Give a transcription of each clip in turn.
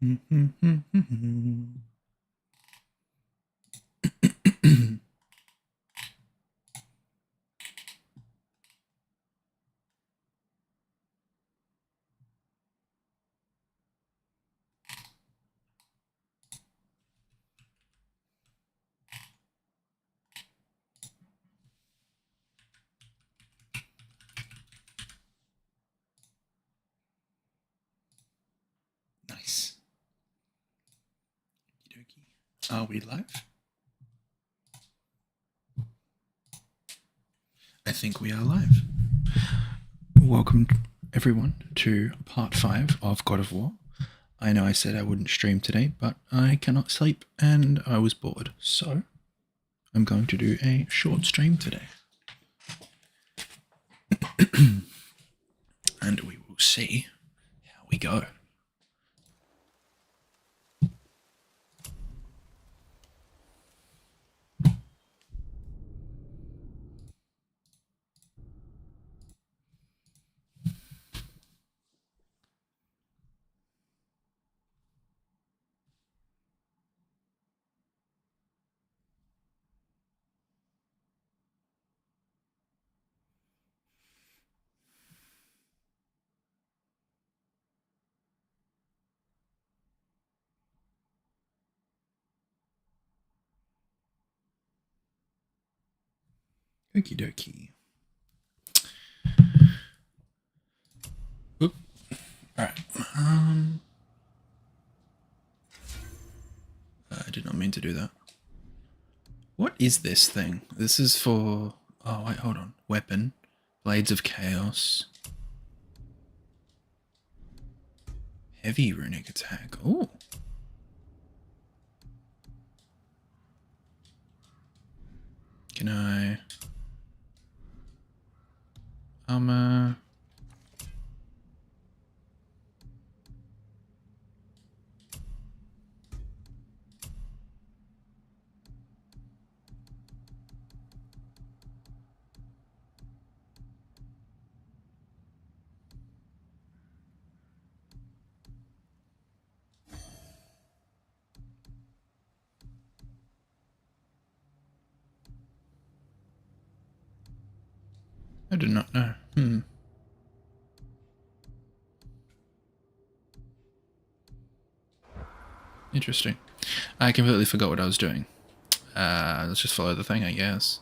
Nice. Are we live? I think we are live. Welcome, everyone, to part 5 of God of War. I know I said I wouldn't stream today, but I cannot sleep and I was bored, so I'm going to do a short stream today. And we will see how we go. Okie dokie. Oop. Alright. I did not mean to do that. What is this thing? This is for... Oh, wait, hold on. Weapon. Blades of Chaos. Heavy runic attack. Oh. Can I... Armor... I do not know. Interesting. I completely forgot what I was doing. Let's just follow the thing, I guess.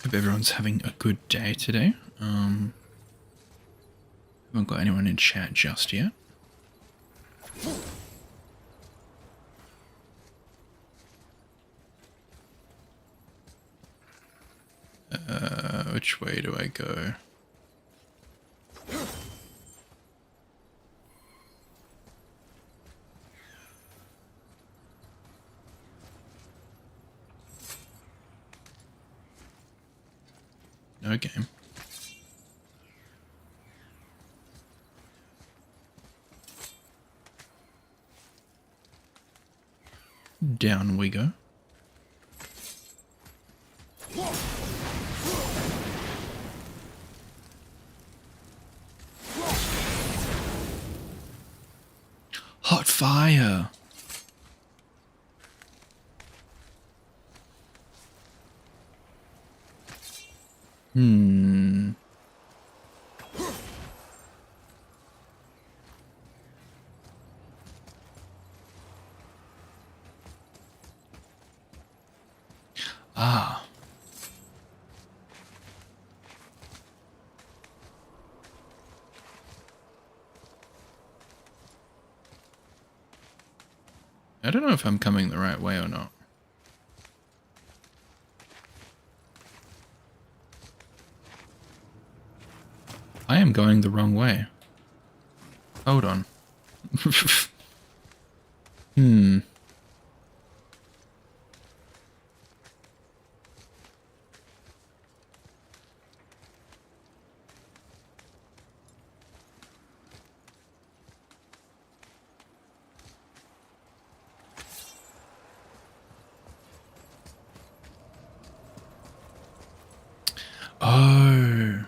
Hope everyone's having a good day today. Haven't got anyone in chat just yet. Which way do I go? No game. Down we go. Hot fire! Ah. I don't know if I'm coming the right way or not. I am going the wrong way. Hold on. Oh.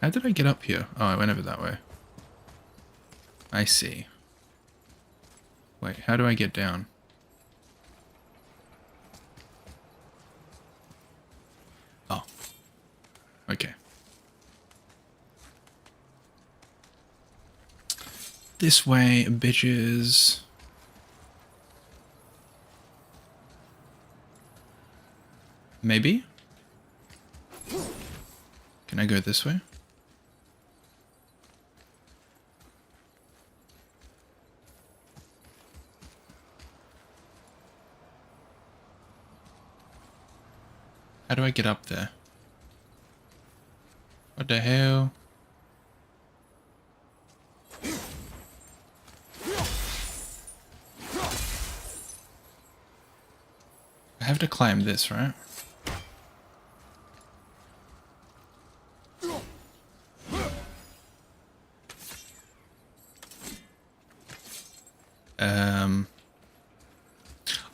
How did I get up here? Oh, I went over that way. I see. Wait, how do I get down? Oh. Okay. This way, bitches. Maybe? Can I go this way? How do I get up there? What the hell? I have to climb this, right?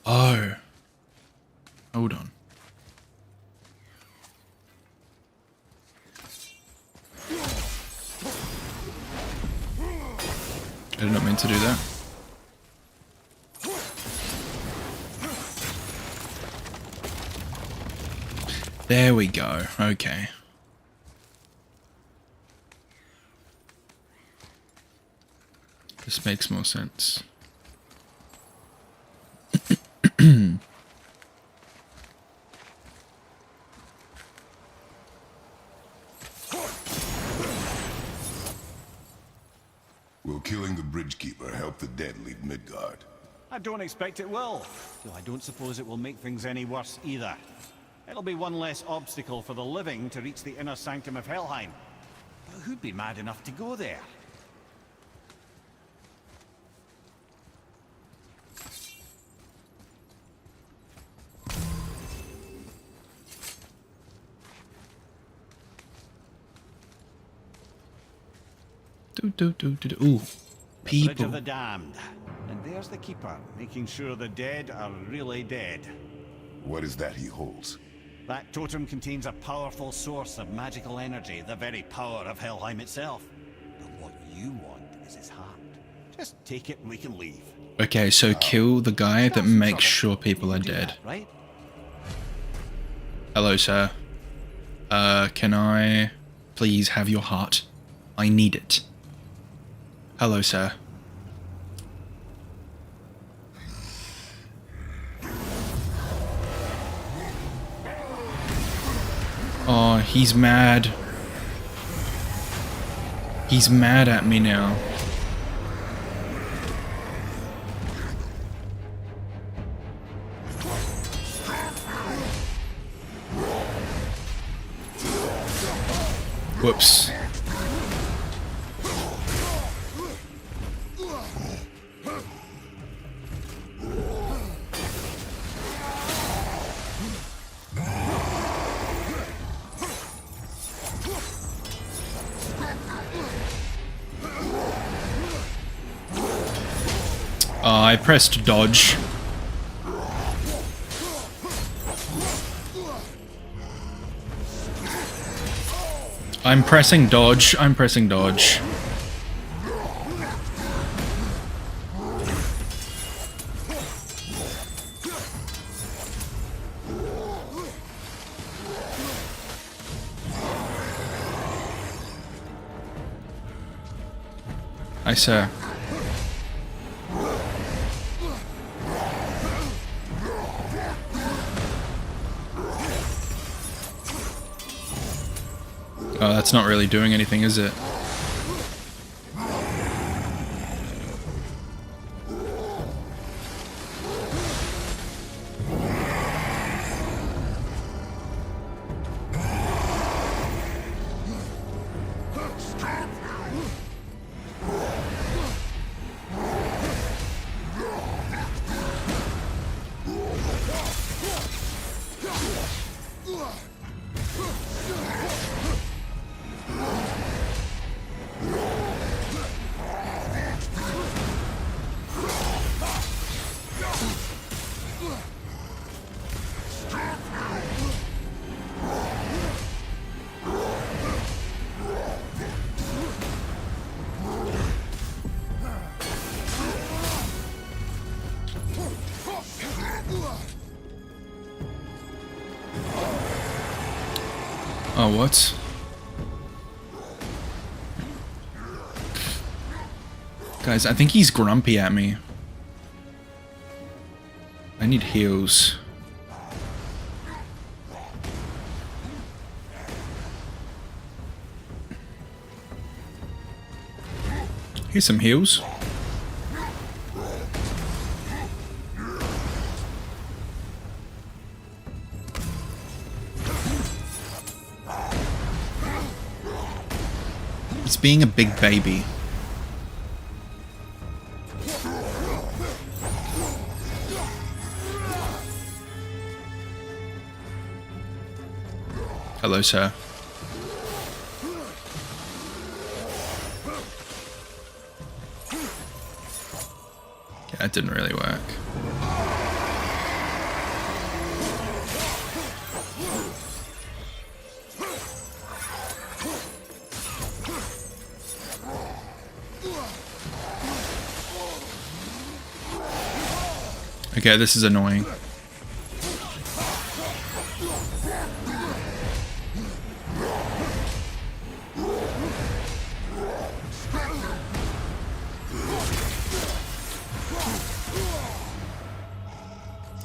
Oh. Hold on. I did not mean to do that. There we go. Okay. This makes more sense. Will killing the Bridgekeeper help the dead leave Midgard? I don't expect it will, though I don't suppose it will make things any worse either. It'll be one less obstacle for the living to reach the inner sanctum of Helheim. But who'd be mad enough to go there? Ooh, The Bridge people. of the Damned. And there's the Keeper, making sure the dead are really dead. What is that he holds? That totem contains a powerful source of magical energy, the very power of Helheim itself. But what you want is his heart. Just take it and we can leave. Okay, so kill the guy that Got some makes trouble. sure people You are can do dead. that, right? Hello, sir. Can I please have your heart? I need it. Hello, sir. Oh, he's mad. He's mad at me now. Whoops. I pressed dodge. I'm pressing dodge. I'm pressing dodge. Aye, sir. Oh, that's not really doing anything, is it? Oh, what? Guys, I think he's grumpy at me. I need heals. Here's some heals. It's being a big baby. Hello, sir. Yeah, that didn't really work. Okay, this is annoying.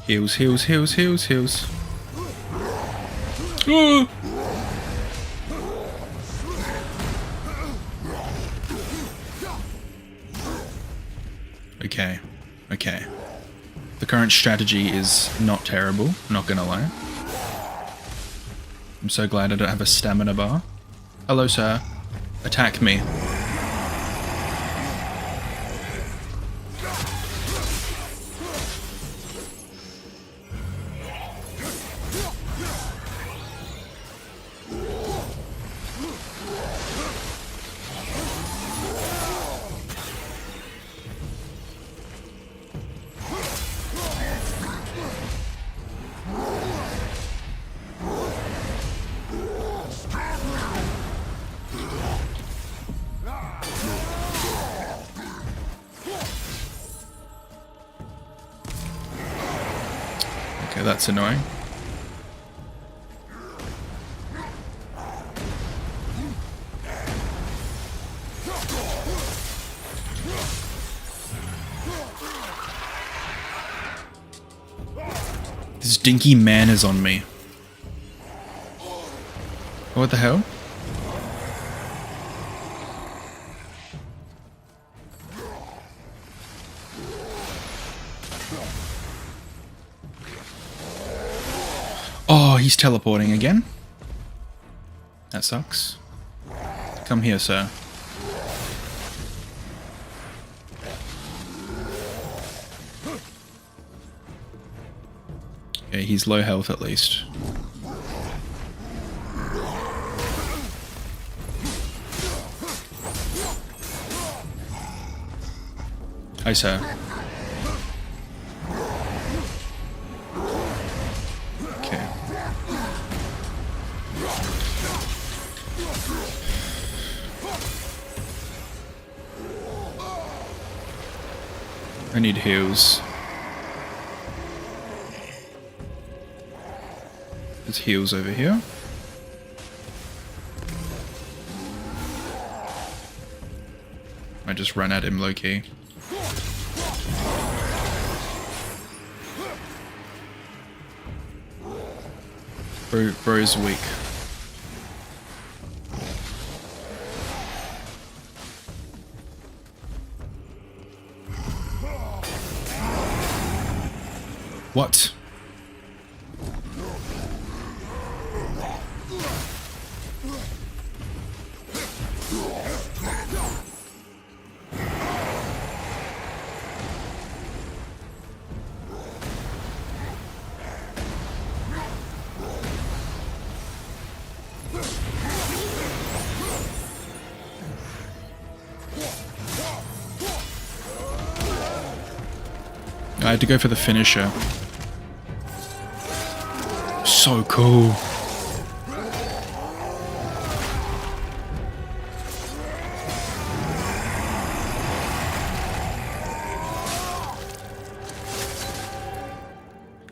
Heals, heals, heals, heals, heals. Oh! Okay, okay. The current strategy is not terrible, not gonna lie. I'm so glad I don't have a stamina bar. Hello, sir. Attack me. Okay, that's annoying. This dinky man is on me. What the hell? Oh, he's teleporting again. That sucks. Come here, sir. Okay, he's low health at least. Hi, sir. Okay. I need heals. There's heals over here. I just run at him low-key. Bro's weak. What? I had to go for the finisher. So cool.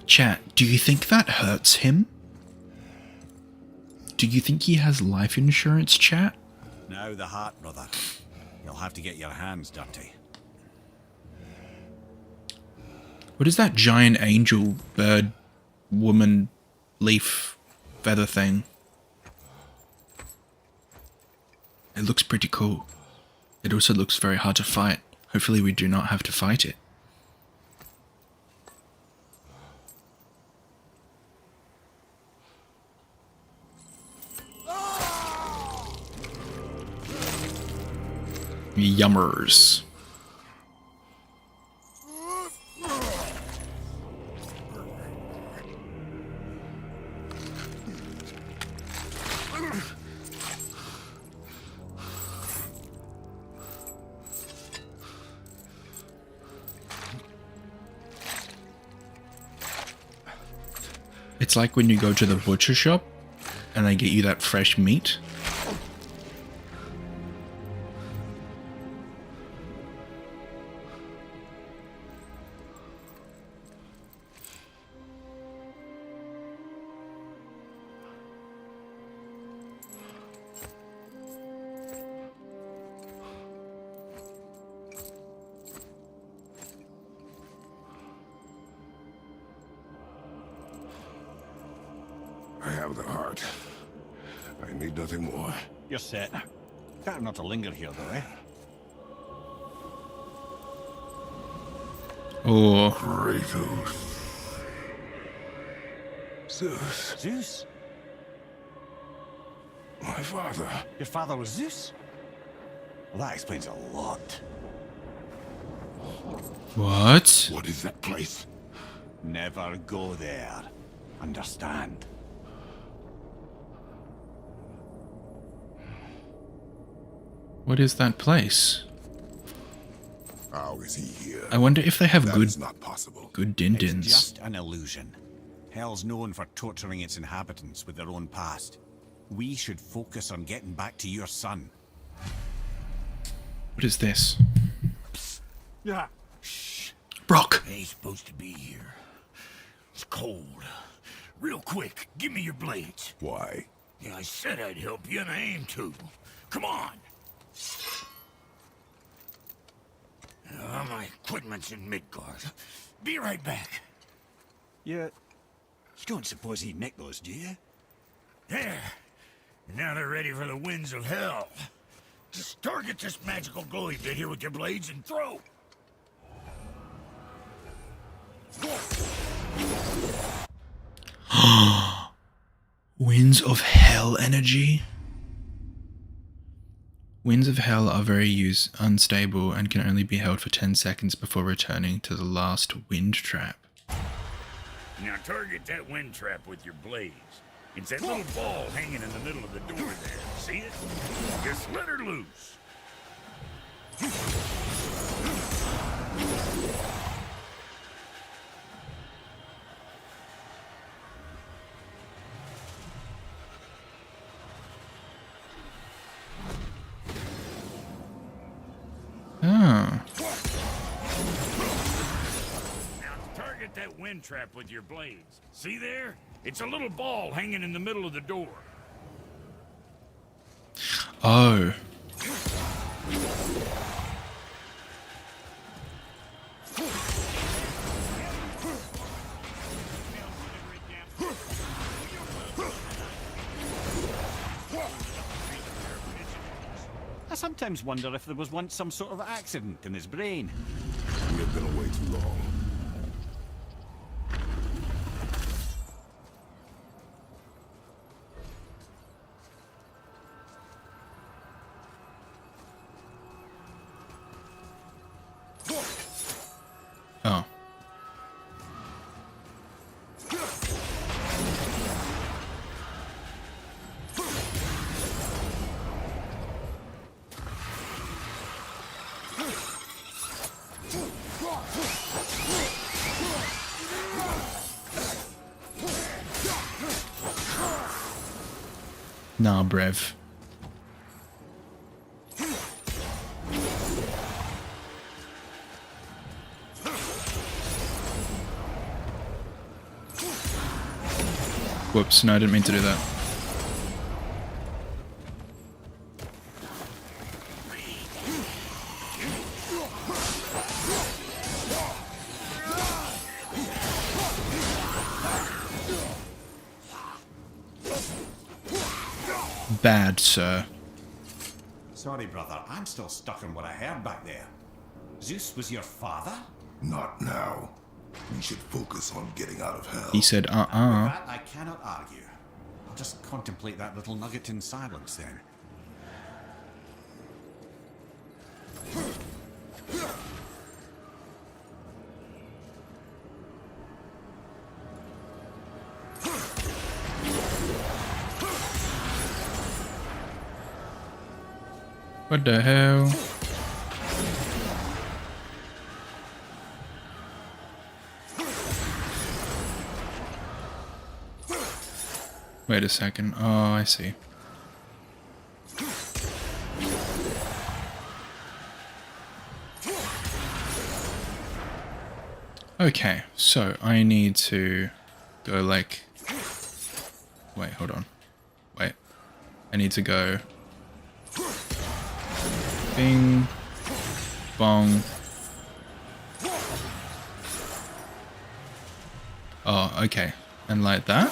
Chat, do you think that hurts him? Do you think he has life insurance, chat? Now the heart, brother. You'll have to get your hands dirty. What is that giant angel, bird, woman, leaf, feather thing? It looks pretty cool. It also looks very hard to fight. Hopefully we do not have to fight it. Yummers. It's like when you go to the butcher shop and they get you that fresh meat. I have the heart. I need nothing more. You're set. Better not to linger here, though, eh? Oh, Kratos. Zeus. Zeus? My father. Your father was Zeus? Well, that explains a lot. what? What is that place? Never go there. Understand? What is that place? How is he here? I wonder if they have That good is not possible. din-dins. It's just an illusion. Hell's known for torturing its inhabitants with their own past. We should focus on getting back to your son. What is this? Yeah. Brock! Ain't supposed to be here. It's cold. Real quick, give me your blades. Why? Yeah, I said I'd help you, and I aim to. Come on. My equipment's in Midgard. Be right back. You don't suppose he'd nick those, do you? There. Now they're ready for the winds of hell. Just target this magical glowy bit here with your blades and throw. Winds of Hell energy? Winds of Hell are very unstable and can only be held for 10 seconds before returning to the last wind trap. Now target that wind trap with your blades. It's that little ball hanging in the middle of the door there. See it? Just let her loose. Ah. Now target that wind trap with your blades. See there? It's a little ball hanging in the middle of the door. Oh. I sometimes wonder if there was once some sort of accident in his brain. We have been away too long. Oh. Nah, Brev. Whoops, no, I didn't mean to do that. bad, sir. Sorry, brother. I'm still stuck on what I heard back there. Zeus was your father? Not now. We should focus on getting out of hell. He said, With that, I cannot argue. I'll just contemplate that little nugget in silence then. What the hell? Wait a second. Oh, I see. Okay, so I need to go like... Wait, hold on. Wait. I need to go... Bing, bong. Oh, okay. And like that.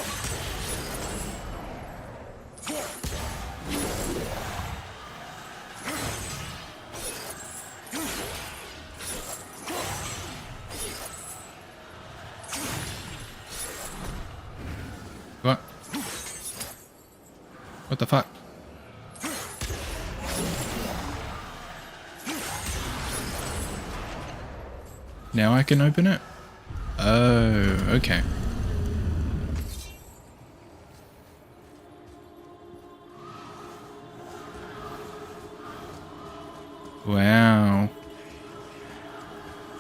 What? What the fuck? Now I can open it? Oh, okay. Wow.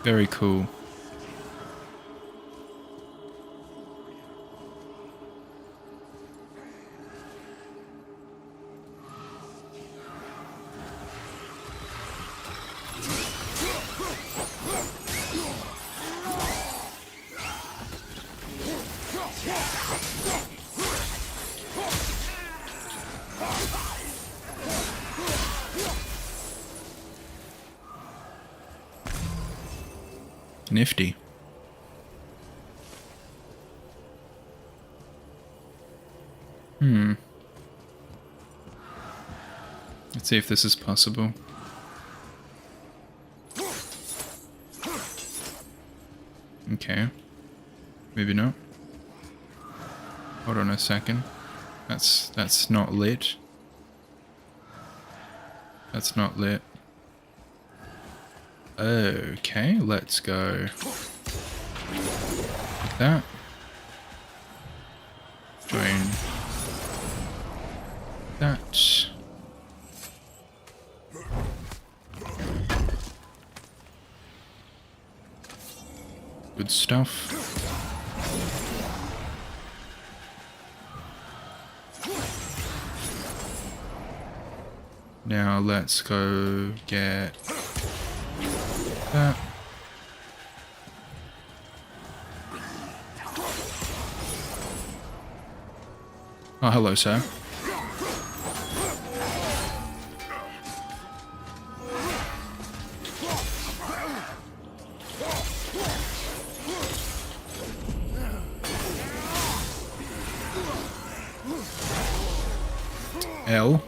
Very cool. Nifty. Let's see if this is possible. Okay. Maybe not. Hold on a second. That's not lit. That's not lit. Okay, let's go like that. Join that. Good stuff. Now let's go get that. Oh, hello, sir. L.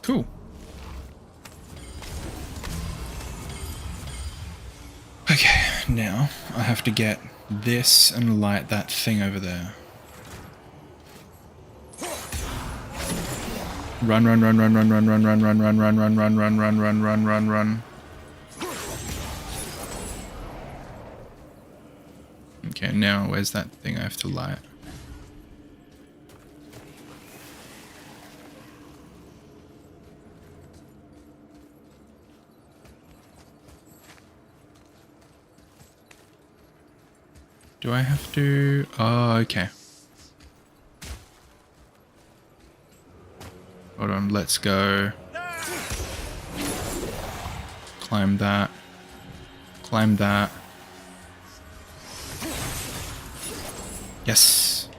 Cool. Okay, now I have to get this and light that thing over there. Run, run, run, run, run, run, run, run, run, run, run, run, run, run, run, run, run, run, run. Okay, now where's that thing I have to light? Do I have to? Oh, okay. Hold on, let's go. Climb that. Climb that. Yes.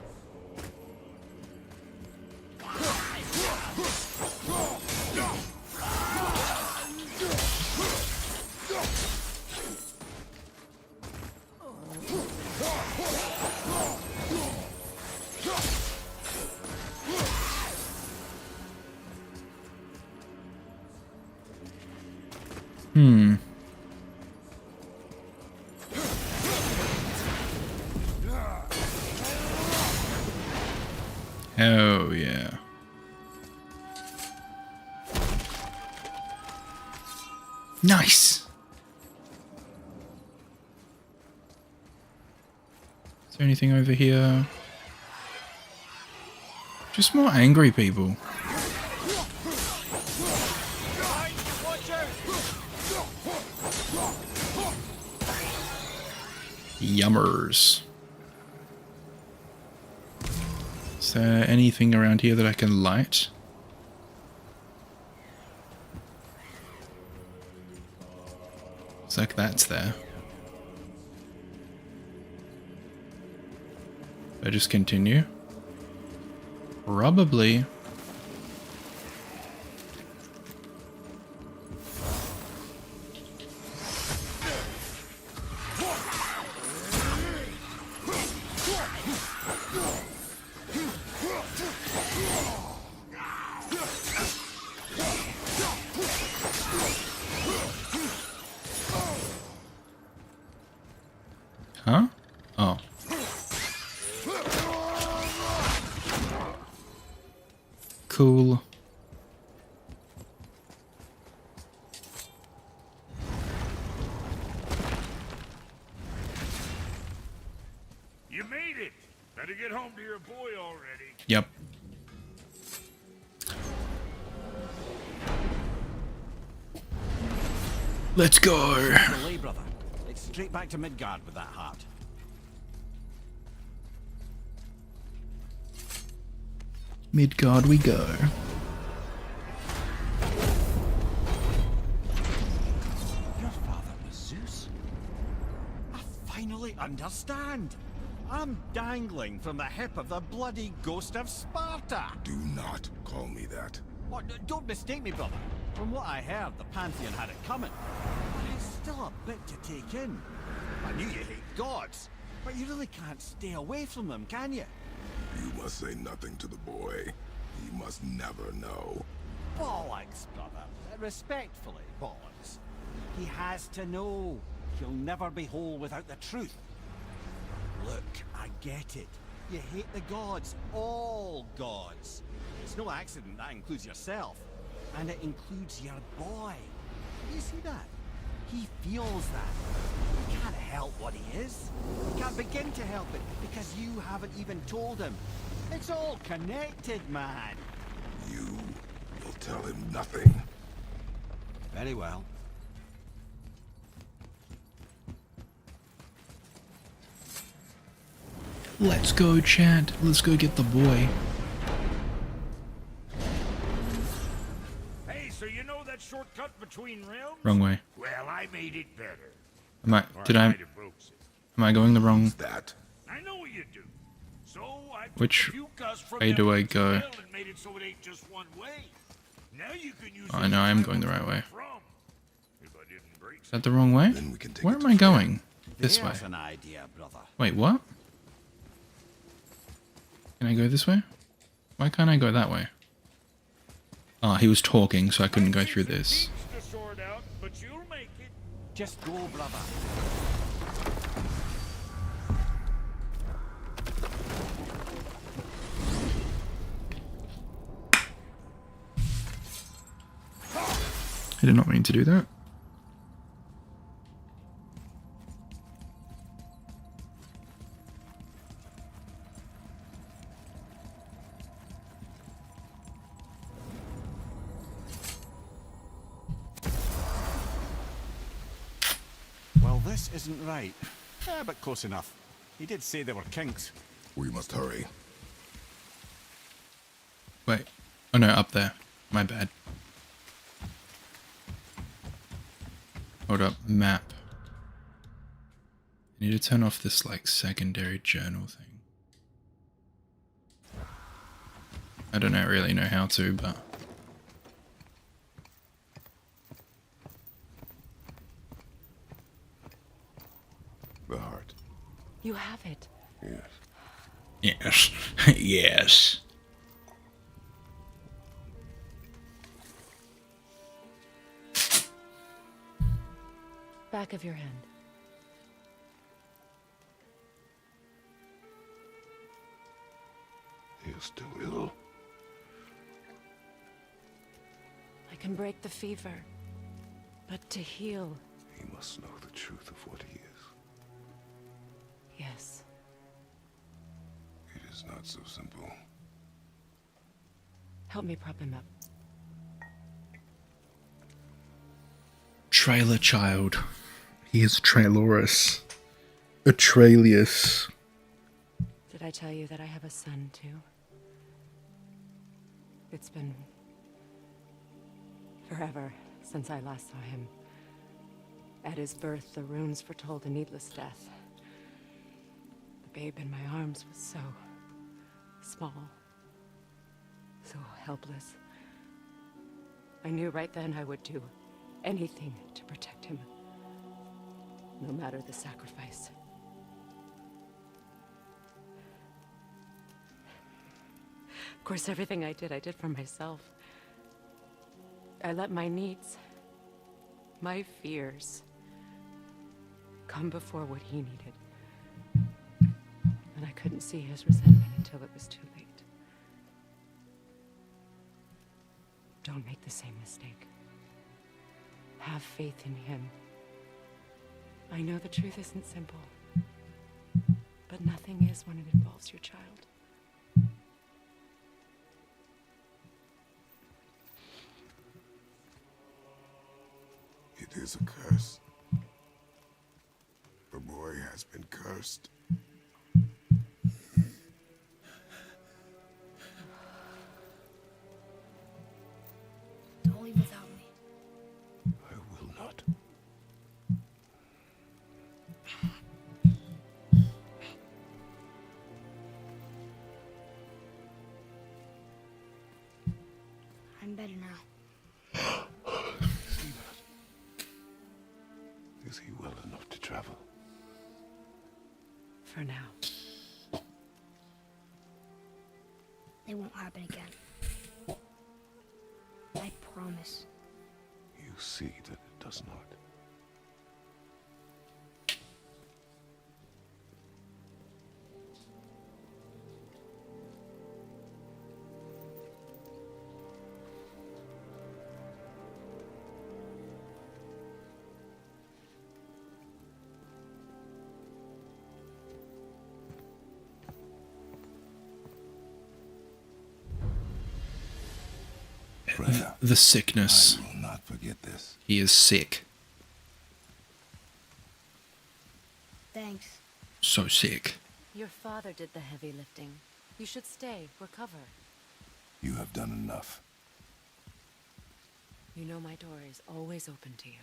Oh, yeah. Nice! Is there anything over here? Just more angry people. Yummers. Is there anything around here that I can light? Looks like that's there. I just continue? Probably. Huh? Oh. Cool. You made it. Better get home to your boy already. Yep. Let's go. Delay, brother. It's straight back to Midgard with that heart. Midgard we go. Your father was Zeus? I finally understand. I'm dangling from the hip of the bloody ghost of Sparta. Do not call me that. What, don't mistake me, brother. From what I heard, the Pantheon had it coming. But it's still a bit to take in. I knew you hate gods, but you really can't stay away from them, can you? You must say nothing to the boy. He must never know. Bollocks, brother. Respectfully, bollocks. He has to know. He'll never be whole without the truth. Look, I get it. You hate the gods. All gods. It's no accident that includes yourself. And it includes your boy. You see that? He feels that. He can't help what he is. He can't begin to help it because you haven't even told him. It's all connected, man. You will tell him nothing. Very well. Let's go, chat. Let's go get the boy. Hey, so you know that shortcut between realms? Wrong way. Well, I made it better. Am I? Or Did I I? might have broke it. Am I going the wrong? That I know what you do. So I took Which a few cuts from way do I them go? and made it so it ain't just one way. Now you can use I it know to I am travel going the to right and way. from. If I didn't break Is that the wrong way? Then we can take Where it am to I Freya. going? This way. There's an idea, brother. Wait, what? Can I go this way? Why can't I go that way? Ah, he was talking, so I couldn't go through this. To sort out, but you'll make it. Just go, brother. I did not mean to do that. Well, this isn't right. But close enough. He did say there were kinks. We must hurry. Wait. Oh no, up there. My bad. Hold up, map. I need to turn off this like secondary journal thing. I don't really know how to, but The heart. You have it. Yes. yes. Yes. Back of your hand. He is still ill. I can break the fever. But to heal, He must know the truth of what he is. yes. It is not so simple. Help me prop him up. Trailer child. He is Trailorus. Atralius. Did I tell you that I have a son, too? It's been forever since I last saw him. At his birth, the runes foretold a needless death. The babe in my arms was so small, so helpless. I knew right then I would do anything to protect him, no matter the sacrifice. Of course, everything I did for myself. I let my needs, my fears, come before what he needed. And I couldn't see his resentment until it was too late. Don't make the same mistake. Have faith in him. I know the truth isn't simple, but nothing is when it involves your child. It is a curse. The boy has been cursed. Don't leave without me. I will not. I'm better now. Is he well enough to travel? For now. It won't happen again. I promise. You see that it does not. Freya, The sickness. I will not forget this. He is sick. Thanks. So sick. Your father did the heavy lifting. You should stay, recover. You have done enough. You know my door is always open to you.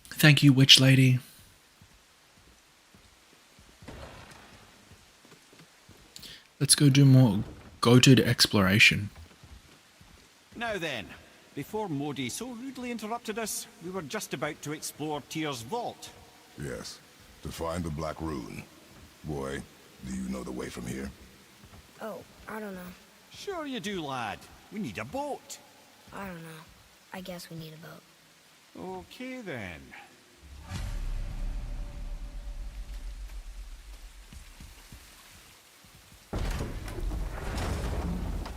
Thank you, witch lady. Let's go do more goated exploration. Now then, before Modi so rudely interrupted us, we were just about to explore Tyr's vault. Yes, to find the Black Rune. Boy, do you know the way from here? Oh, I don't know. Sure you do, lad. We need a boat. I don't know. I guess we need a boat. Okay then.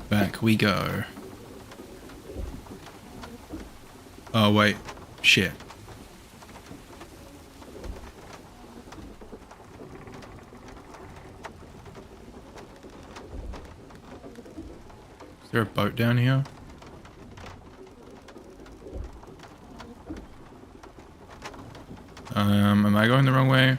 Back we go. Oh wait, shit. Is there a boat down here? Am I going the wrong way?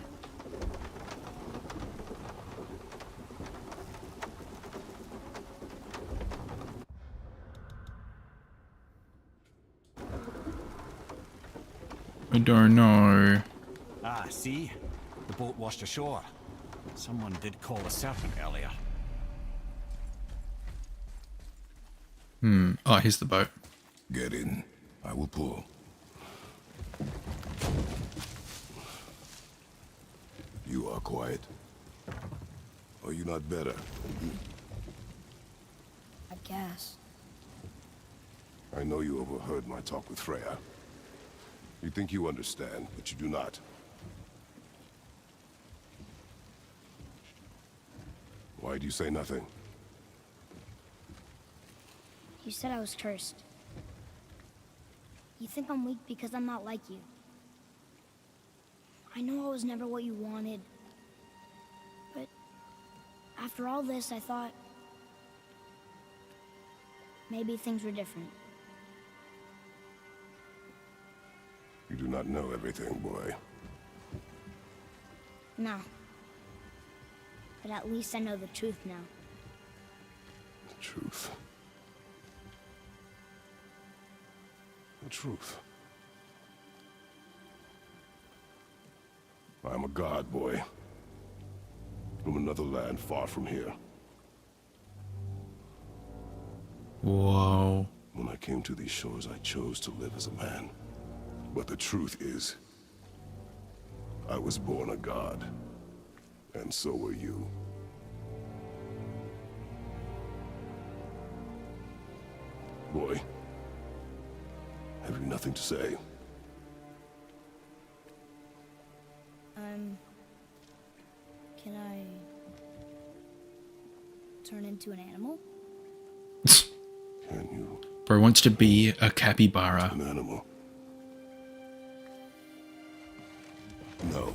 I don't know. Ah, see? The boat washed ashore. Someone did call the serpent earlier. Oh, here's the boat. Get in. I will pull. You are quiet. Are you not better? I guess. I know you overheard my talk with Freya. You think you understand, but you do not. Why do you say nothing? You said I was cursed. You think I'm weak because I'm not like you. I know I was never what you wanted. But after all this, I thought maybe things were different. You do not know everything, boy. No. But at least I know the truth now. The truth. The truth. I am a god, boy. From another land far from here. Whoa. When I came to these shores, I chose to live as a man. But the truth is, I was born a god. And so were you. Boy, have you nothing to say? Can I turn into an animal? Can you? Bro wants to be a capybara. An animal? No.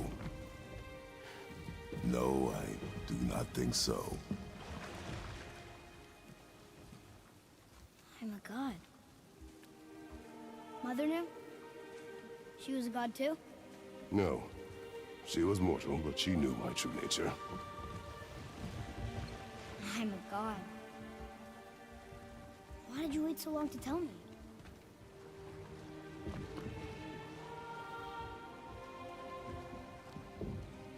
No, I do not think so. I'm a god. Mother knew? She was a god too? No. She was mortal, but she knew my true nature. I'm a god. Why did you wait so long to tell me?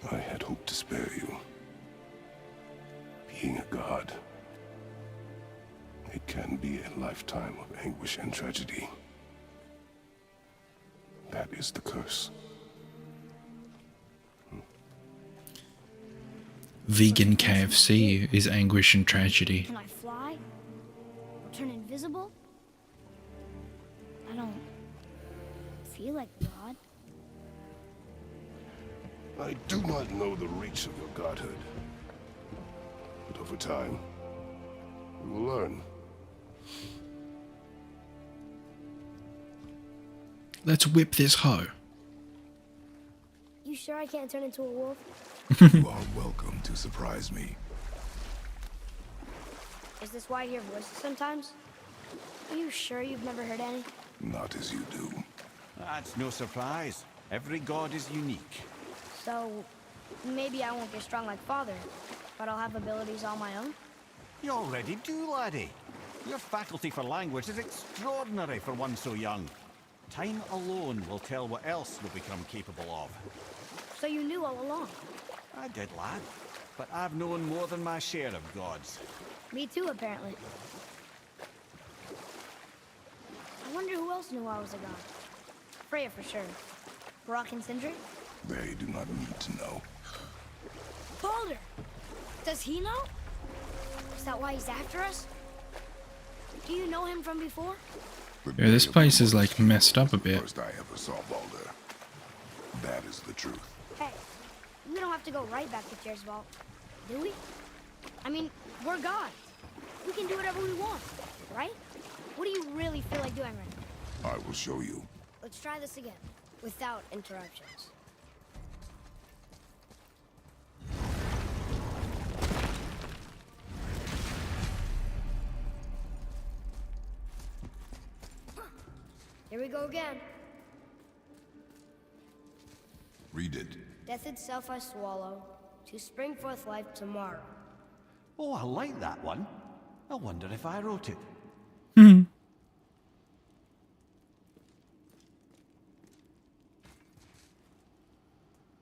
I had hoped to spare you. Being a god, it can be a lifetime of anguish and tragedy. That is the curse. Vegan KFC is anguish and tragedy. Can I fly? Or turn invisible? I don't feel like a god. I do not know the reach of your godhood. But over time, we will learn. Let's whip this hoe. You sure I can't turn into a wolf? You are welcome to surprise me. Is this why I hear voices sometimes? Are you sure you've never heard any? Not as you do. That's no surprise. Every god is unique. So, maybe I won't get strong like Father, but I'll have abilities all my own? You already do, laddie. Your faculty for language is extraordinary for one so young. Time alone will tell what else you'll become capable of. So you knew all along? I did, lad. But I've known more than my share of gods. Me too, apparently. I wonder who else knew I was a god. Freya for sure. Brock and Sindri? They do not need to know. Baldur! Does he know? Is that why he's after us? Do you know him from before? The Yeah, this day of place the is like messed up a bit. First I ever saw Baldur. That is the truth. Hey, we don't have to go right back to Tyr's vault, do we? I mean, we're gods. We can do whatever we want, right? What do you really feel like doing right now? I will show you. Let's try this again, without interruptions. Here we go again. Read it. Death itself I swallow, to spring forth life tomorrow. Oh, I like that one. I wonder if I wrote it.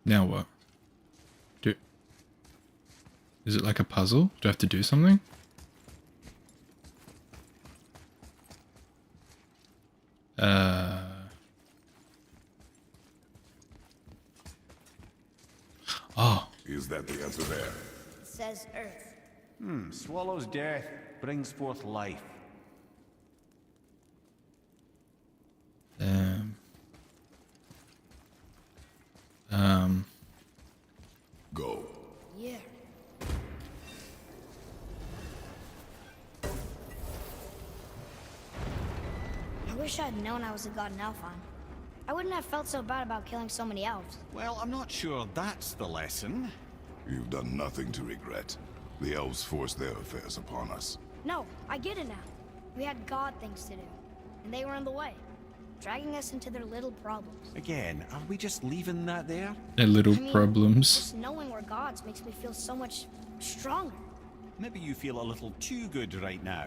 Now what? Is it like a puzzle? Do I have to do something? Oh, Is that the answer there? It says Earth. Swallows death, brings forth life. Go. Yeah. I wish I'd known I was a god in Alfheim. I wouldn't have felt so bad about killing so many elves. Well, I'm not sure that's the lesson. You've done nothing to regret. The elves forced their affairs upon us. No, I get it now. We had god things to do, and they were in the way, dragging us into their little problems. Again, are we just leaving that there? their little I mean, problems. Just knowing we're gods makes me feel so much stronger. Maybe you feel a little too good right now.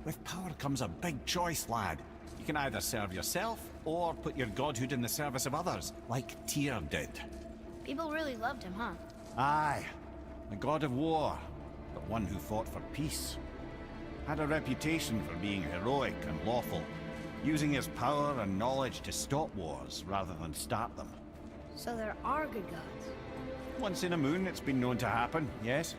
With power comes a big choice, lad. You can either serve yourself, or put your godhood in the service of others, like Tyr did. People really loved him, huh? Aye, a god of war, but one who fought for peace. Had a reputation for being heroic and lawful, using his power and knowledge to stop wars rather than start them. So there are good gods. Once in a moon, it's been known to happen, yes?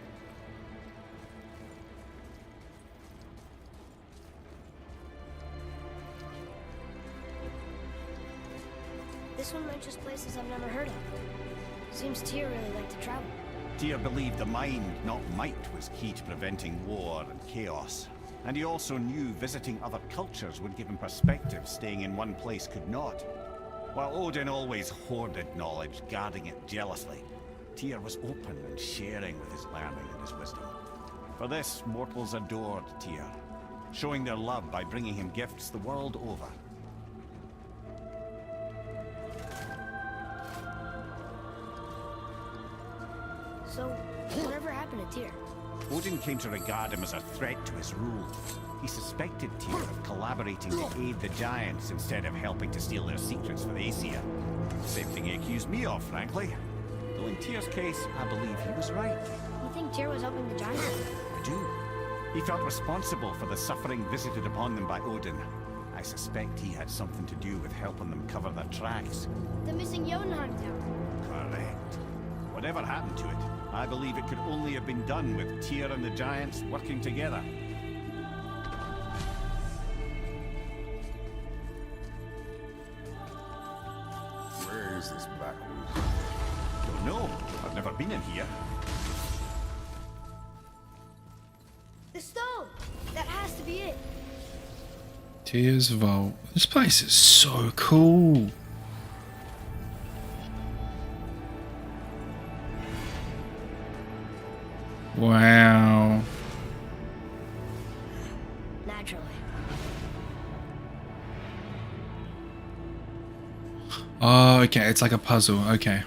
This one mentions places I've never heard of. Seems Tyr really liked to travel. Tyr believed the mind, not might, was key to preventing war and chaos. And he also knew visiting other cultures would give him perspective staying in one place could not. While Odin always hoarded knowledge, guarding it jealously, Tyr was open and sharing with his learning and his wisdom. For this, mortals adored Tyr, showing their love by bringing him gifts the world over. So, whatever happened to Tyr? Odin came to regard him as a threat to his rule. He suspected Tyr of collaborating to aid the giants instead of helping to steal their secrets for the Aesir. Same thing he accused me of, frankly. Though in Tyr's case, I believe he was right. You think Tyr was helping the giants? I do. He felt responsible for the suffering visited upon them by Odin. I suspect he had something to do with helping them cover their tracks. The missing Jotunheim tower. Correct. Whatever happened to it, I believe it could only have been done with Tyr and the giants working together. Where is this black room? Don't know. I've never been in here. The stone! That has to be it. Tyr's Vault. This place is so cool. Wow. Naturally. Oh, okay. It's like a puzzle. Okay.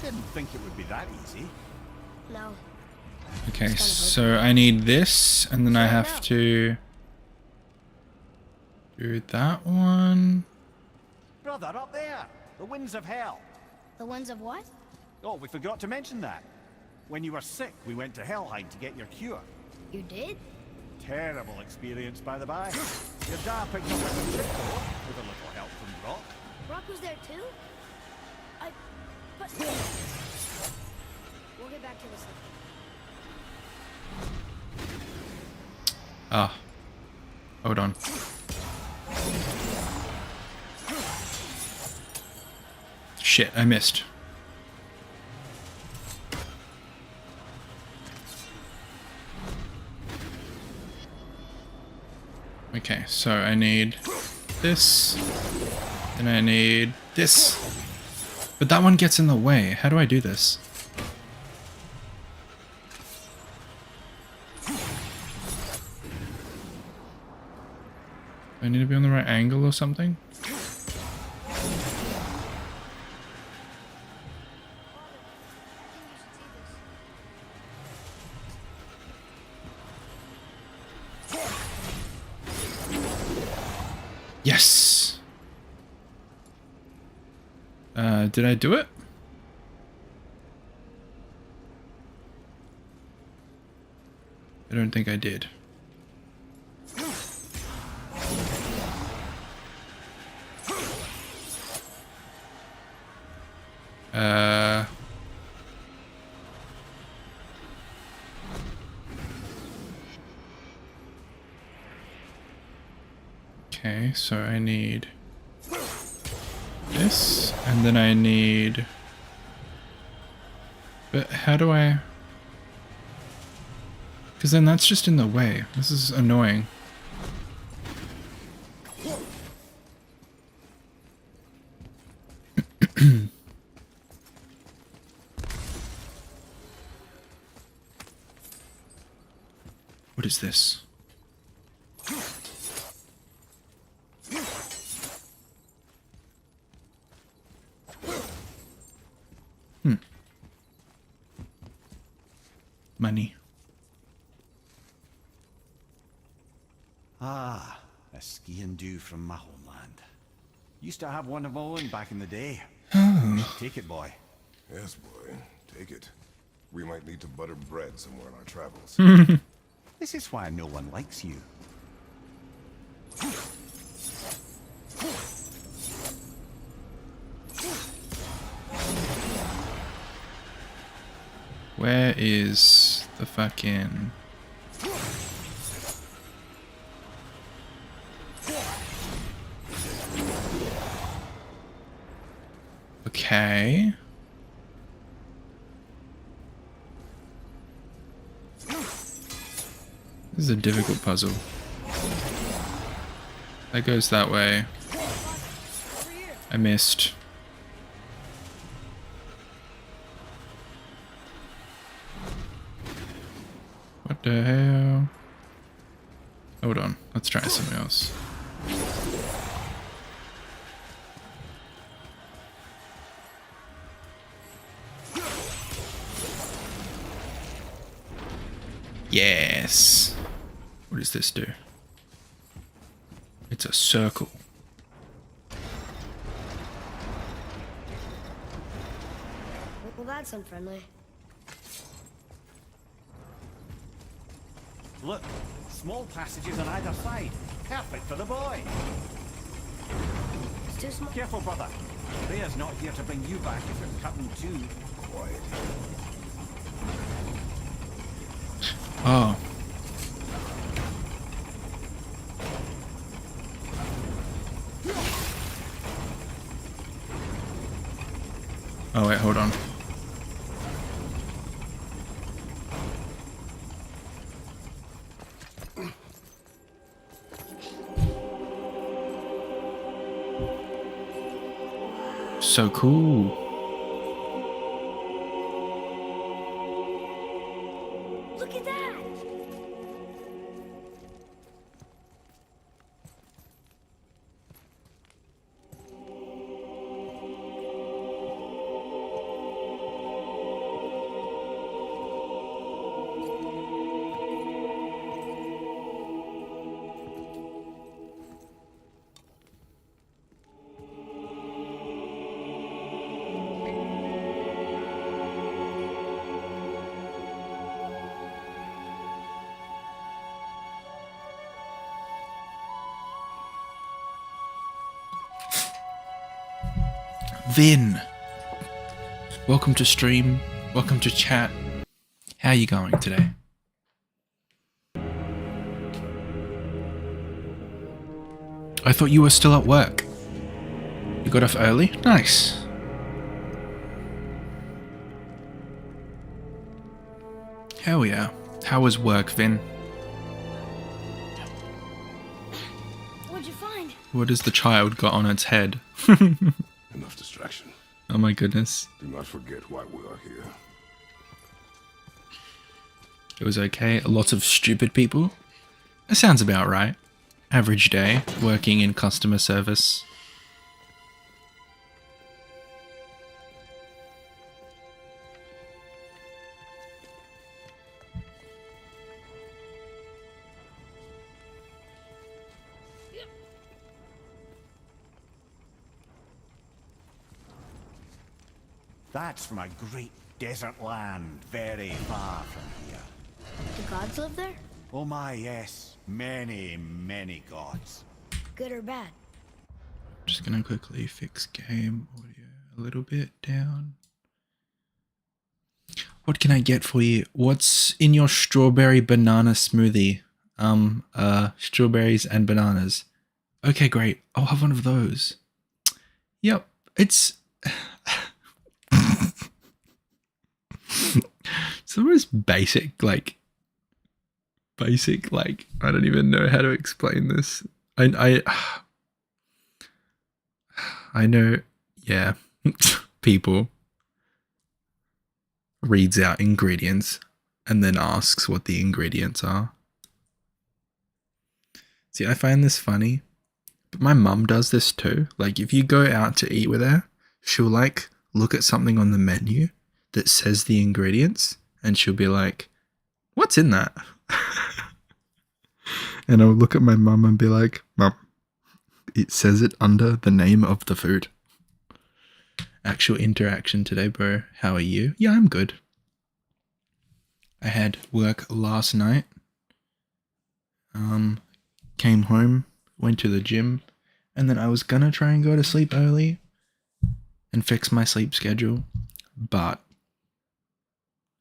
Didn't think it would be that easy. No. Okay, so I need this, and then I Fair have enough. to do that one. Brother, up there! The winds of hell! The ones of what? Oh, we forgot to mention that. When you were sick, we went to Helheim to get your cure. You did? Terrible experience, by the by. Your dad picked up a trick though, with a little help from Brock. Brock was there too? But... We'll get back to this later. Ah. Hold on. Shit, I missed. Okay, so I need this, and I need this. But that one gets in the way. How do I do this? Do I need to be on the right angle or something? Yes! Did I do it? I don't think I did. Okay, so I need this, and then I need... But how do I... Because then that's just in the way. This is annoying. What is this? Money. Ah, a skiing do from my homeland. Used to have one of my own back in the day. Take it, boy. Yes, boy. Take it. We might need to butter bread somewhere in our travels. This is why no one likes you. Where is the fucking... Okay. This is a difficult puzzle. That goes that way. I missed. What the hell? Hold on, let's try something else. Yes. What does this do? It's a circle. Well, that's unfriendly. Look, small passages on either side. Perfect for the boy. It's too small. Careful, brother. Thea's not here to bring you back if you're cutting too. Quiet. Oh. Oh wait, hold on. So cool. Look at that! Vin, welcome to stream, welcome to chat. How are you going today? I thought you were still at work. You got off early? Nice. Hell yeah. How was work, Vin? What'd you find? What has the child got on its head? Enough distraction. Oh my goodness. Do not forget why we are here. It was okay. Lots of stupid people. That sounds about right. Average day, working in customer service. That's from a great desert land very far from here. The gods live there? Oh my, yes. Many, many gods. Good or bad? Just gonna quickly fix game audio a little bit down. What can I get for you? What's in your strawberry banana smoothie? Strawberries and bananas. Okay, great. I'll have one of those. Yep, it's it's the most basic, like I don't even know how to explain this. I know, yeah, people reads out ingredients and then asks what the ingredients are. See, I find this funny, but my mum does this too. Like, if you go out to eat with her, she'll like look at something on the menu that says the ingredients and she'll be like, what's in that? And I'll look at my mum and be like, Mum, it says it under the name of the food. Actual interaction today, bro. How are you? Yeah, I'm good. I had work last night. Came home, went to the gym, and then I was gonna try and go to sleep early and fix my sleep schedule, but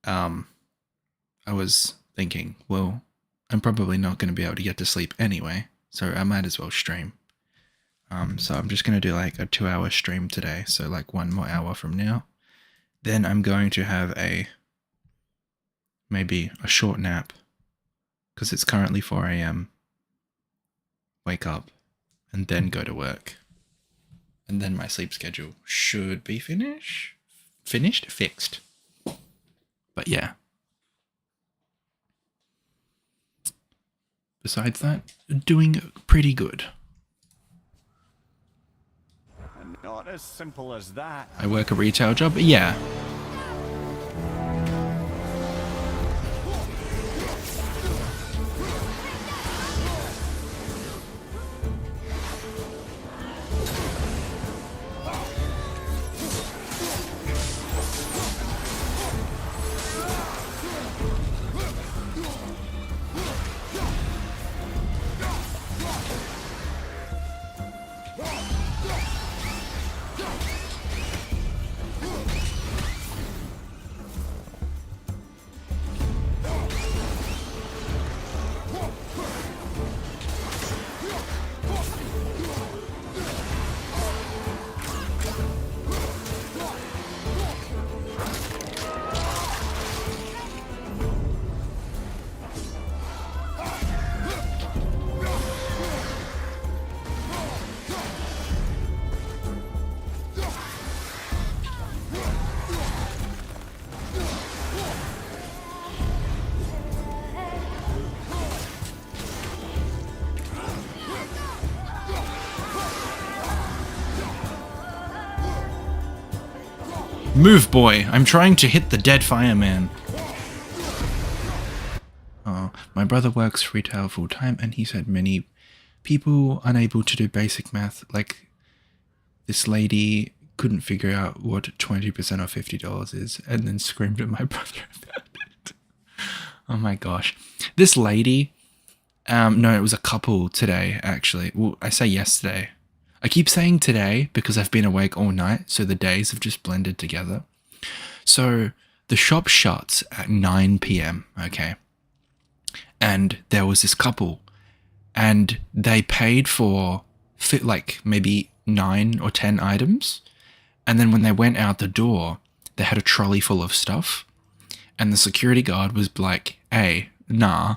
I was thinking, well, I'm probably not going to be able to get to sleep anyway, so I might as well stream. So I'm just going to do like a 2-hour stream today, so like 1 more hour from now. Then I'm going to have maybe a short nap, because it's currently 4 a.m. Wake up, and then go to work. And then my sleep schedule should be fixed. But yeah. Besides that, doing pretty good. Not as simple as that. I work a retail job, but yeah. Move, boy! I'm trying to hit the dead fireman. Oh, my brother works retail full time, and he said many people unable to do basic math, like this lady couldn't figure out what 20% of $50 is, and then screamed at my brother about it. Oh my gosh. This lady, no, it was a couple today, actually. Well, I say yesterday. I keep saying today because I've been awake all night, so the days have just blended together. So the shop shuts at 9 p.m, okay? And there was this couple, and they paid for like maybe 9 or 10 items. And then when they went out the door, they had a trolley full of stuff. And the security guard was like, hey, nah,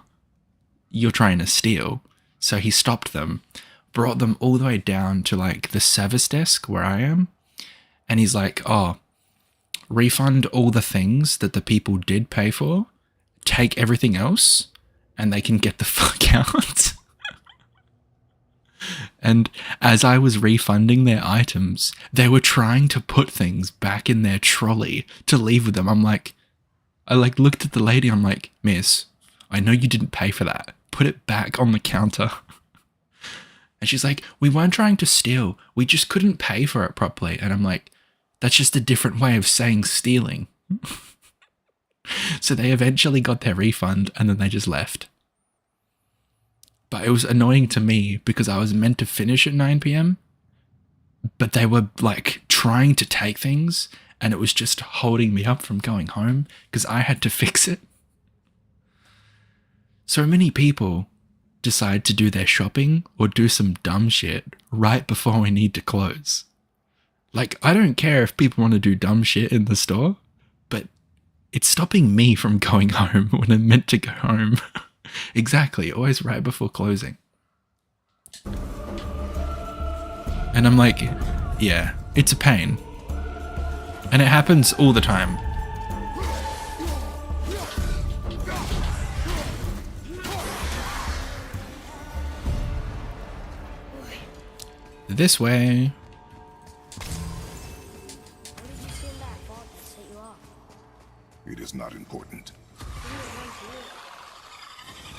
you're trying to steal. So he stopped them, brought them all the way down to like the service desk where I am. And he's like, oh, refund all the things that the people did pay for, take everything else, and they can get the fuck out. And as I was refunding their items, they were trying to put things back in their trolley to leave with them. I looked at the lady, I'm like, miss, I know you didn't pay for that. Put it back on the counter. And she's like, we weren't trying to steal. We just couldn't pay for it properly. And I'm like, That's just a different way of saying stealing. So they eventually got their refund and then they just left. But it was annoying to me because I was meant to finish at 9 p.m. But they were like trying to take things and it was just holding me up from going home because I had to fix it. So many people decide to do their shopping or do some dumb shit right before we need to close. Like, I don't care if people want to do dumb shit in the store, but it's stopping me from going home when I'm meant to go home. Exactly, always right before closing. And I'm like, yeah, it's a pain. And it happens all the time. This way. What did you see in that vault that set you off? It is not important.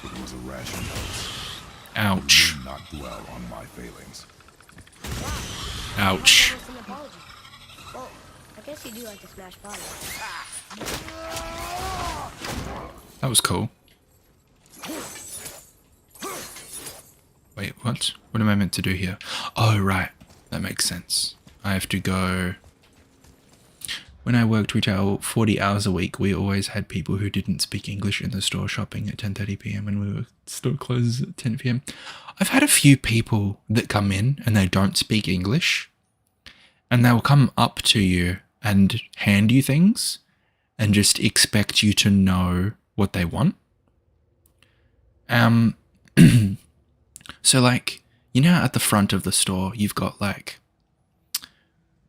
It was a rash impulse. Ouch. Do not dwell on my failings. Ouch. Almost an apology. Well, I guess you do like to smash bottles. That was cool. Wait, what? What am I meant to do here? Oh, right. That makes sense. I have to go... When I worked retail 40 hours a week, we always had people who didn't speak English in the store shopping at 10:30 p.m. and we were store closes at 10 p.m. I've had a few people that come in and they don't speak English and they'll come up to you and hand you things and just expect you to know what they want. So like, you know, at the front of the store, you've got like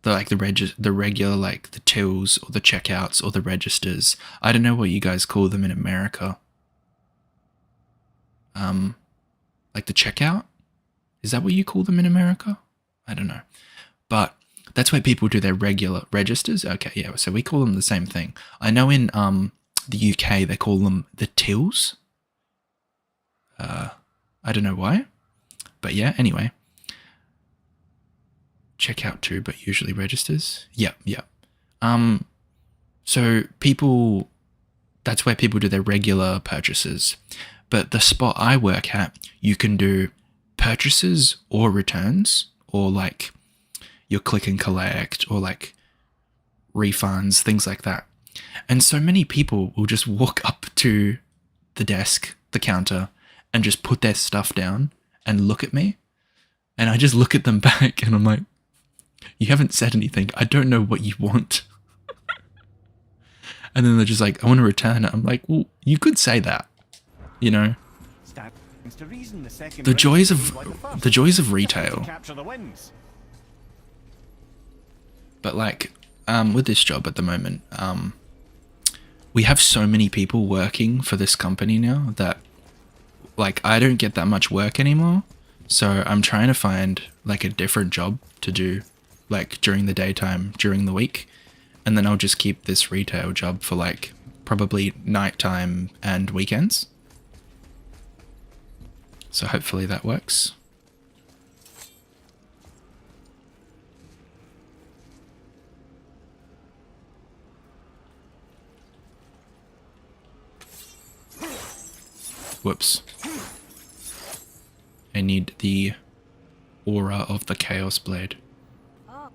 the regular, like the tills or the checkouts or the registers. I don't know what you guys call them in America. Like the checkout? Is that what you call them in America? I don't know. But that's where people do their regular registers. Okay, yeah, so we call them the same thing. I know in the UK they call them the tills. I don't know why. But yeah, anyway. Checkout too, but usually registers. Yep. So people, that's where people do their regular purchases. But the spot I work at, you can do purchases or returns, or like your click and collect, or like refunds, things like that. And so many people will just walk up to the desk, the counter, and just put their stuff down and look at me. And I just look at them back and I'm like, you haven't said anything. I don't know what you want. And then they're just like, I want to return it. I'm like, well, you could say that, you know. The joys of retail. But like, with this job at the moment, we have so many people working for this company now that like I don't get that much work anymore. So I'm trying to find like a different job to do like during the daytime, during the week. And then I'll just keep this retail job for like probably nighttime and weekends. So hopefully that works. Whoops. I need the aura of the Chaos Blade. Oh.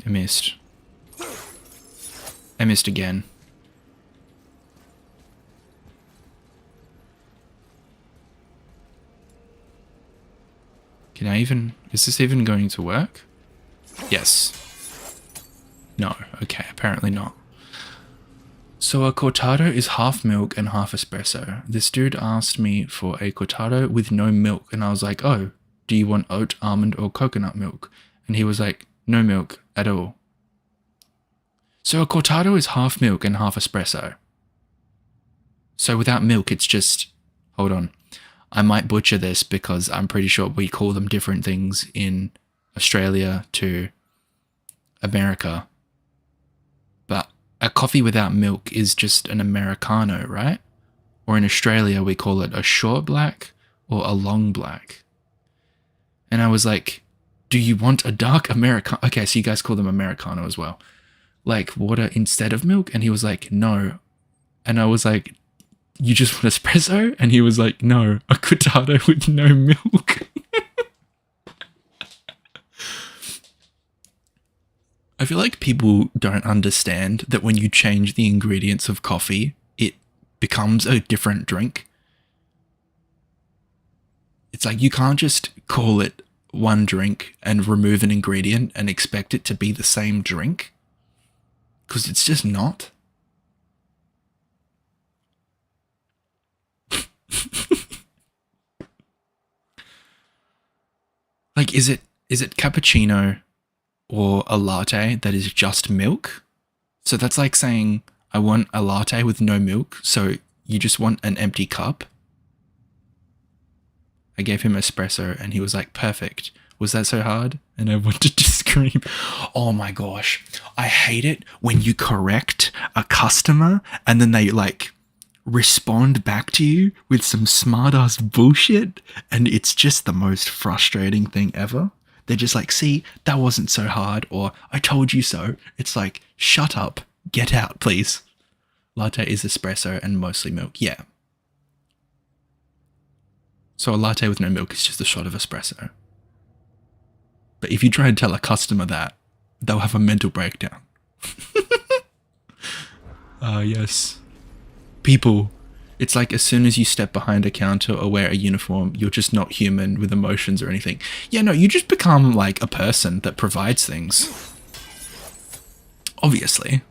I missed. I missed again. Can I even... Is this even going to work? Yes. No. Okay, apparently not. So a cortado is half milk and half espresso. This dude asked me for a cortado with no milk, and I was like, oh, do you want oat, almond, or coconut milk? And he was like, no milk at all. So a cortado is half milk and half espresso. So without milk, it's just... Hold on. I might butcher this because I'm pretty sure we call them different things in Australia to America. But a coffee without milk is just an Americano, right? Or in Australia, we call it a short black or a long black? And I was like, do you want a dark Americano? Okay, so you guys call them Americano as well. Like water instead of milk? And he was like, no. And I was like, you just want espresso? And he was like, no, a cortado with no milk. I feel like people don't understand that when you change the ingredients of coffee, it becomes a different drink. It's like you can't just call it one drink and remove an ingredient and expect it to be the same drink. Because it's just not. Like, is it cappuccino or a latte that is just milk? So that's like saying, I want a latte with no milk, so you just want an empty cup? I gave him espresso and he was like, perfect. Was that so hard? And I wanted to scream. Oh my gosh. I hate it when you correct a customer and then they like respond back to you with some smart ass bullshit, and it's just the most frustrating thing ever. They're just like, see, that wasn't so hard, or I told you so. It's like, shut up, get out, please. Latte is espresso and mostly milk, yeah. So a latte with no milk is just a shot of espresso. But if you try and tell a customer that, they'll have a mental breakdown. Yes. People, it's like as soon as you step behind a counter or wear a uniform, you're just not human with emotions or anything. Yeah, no, you just become like a person that provides things. Obviously.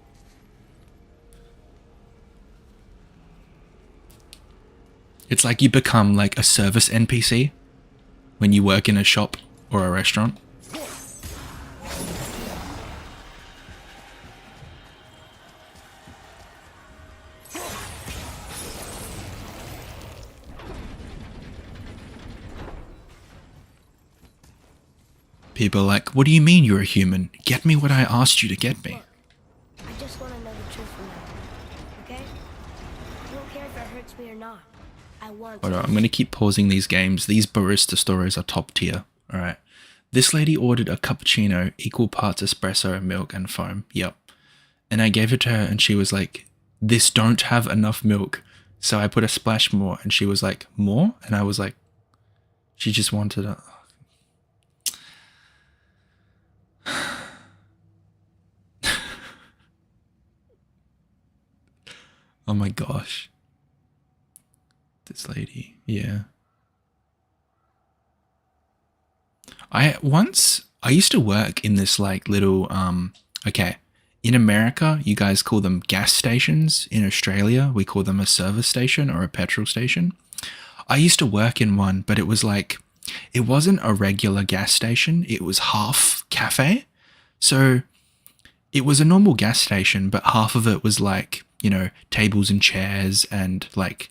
It's like you become like a service NPC when you work in a shop or a restaurant. People are like, what do you mean you're a human? Get me what I asked you to get me. I just want to know the truth from now. Okay? I don't care if it hurts me or not. I want Hold on, I'm going to keep pausing these games. These barista stories are top tier. Alright. This lady ordered a cappuccino, equal parts espresso, milk, and foam. Yep. And I gave it to her and she was like, this don't have enough milk. So I put a splash more and she was like, more? And I was like, she just wanted a... Oh my gosh. This lady, yeah. I used to work in this like little, okay, in America, you guys call them gas stations. In Australia, we call them a service station or a petrol station. I used to work in one, but it was like, it wasn't a regular gas station. It was half cafe. So it was a normal gas station, but half of it was like, you know, tables and chairs and like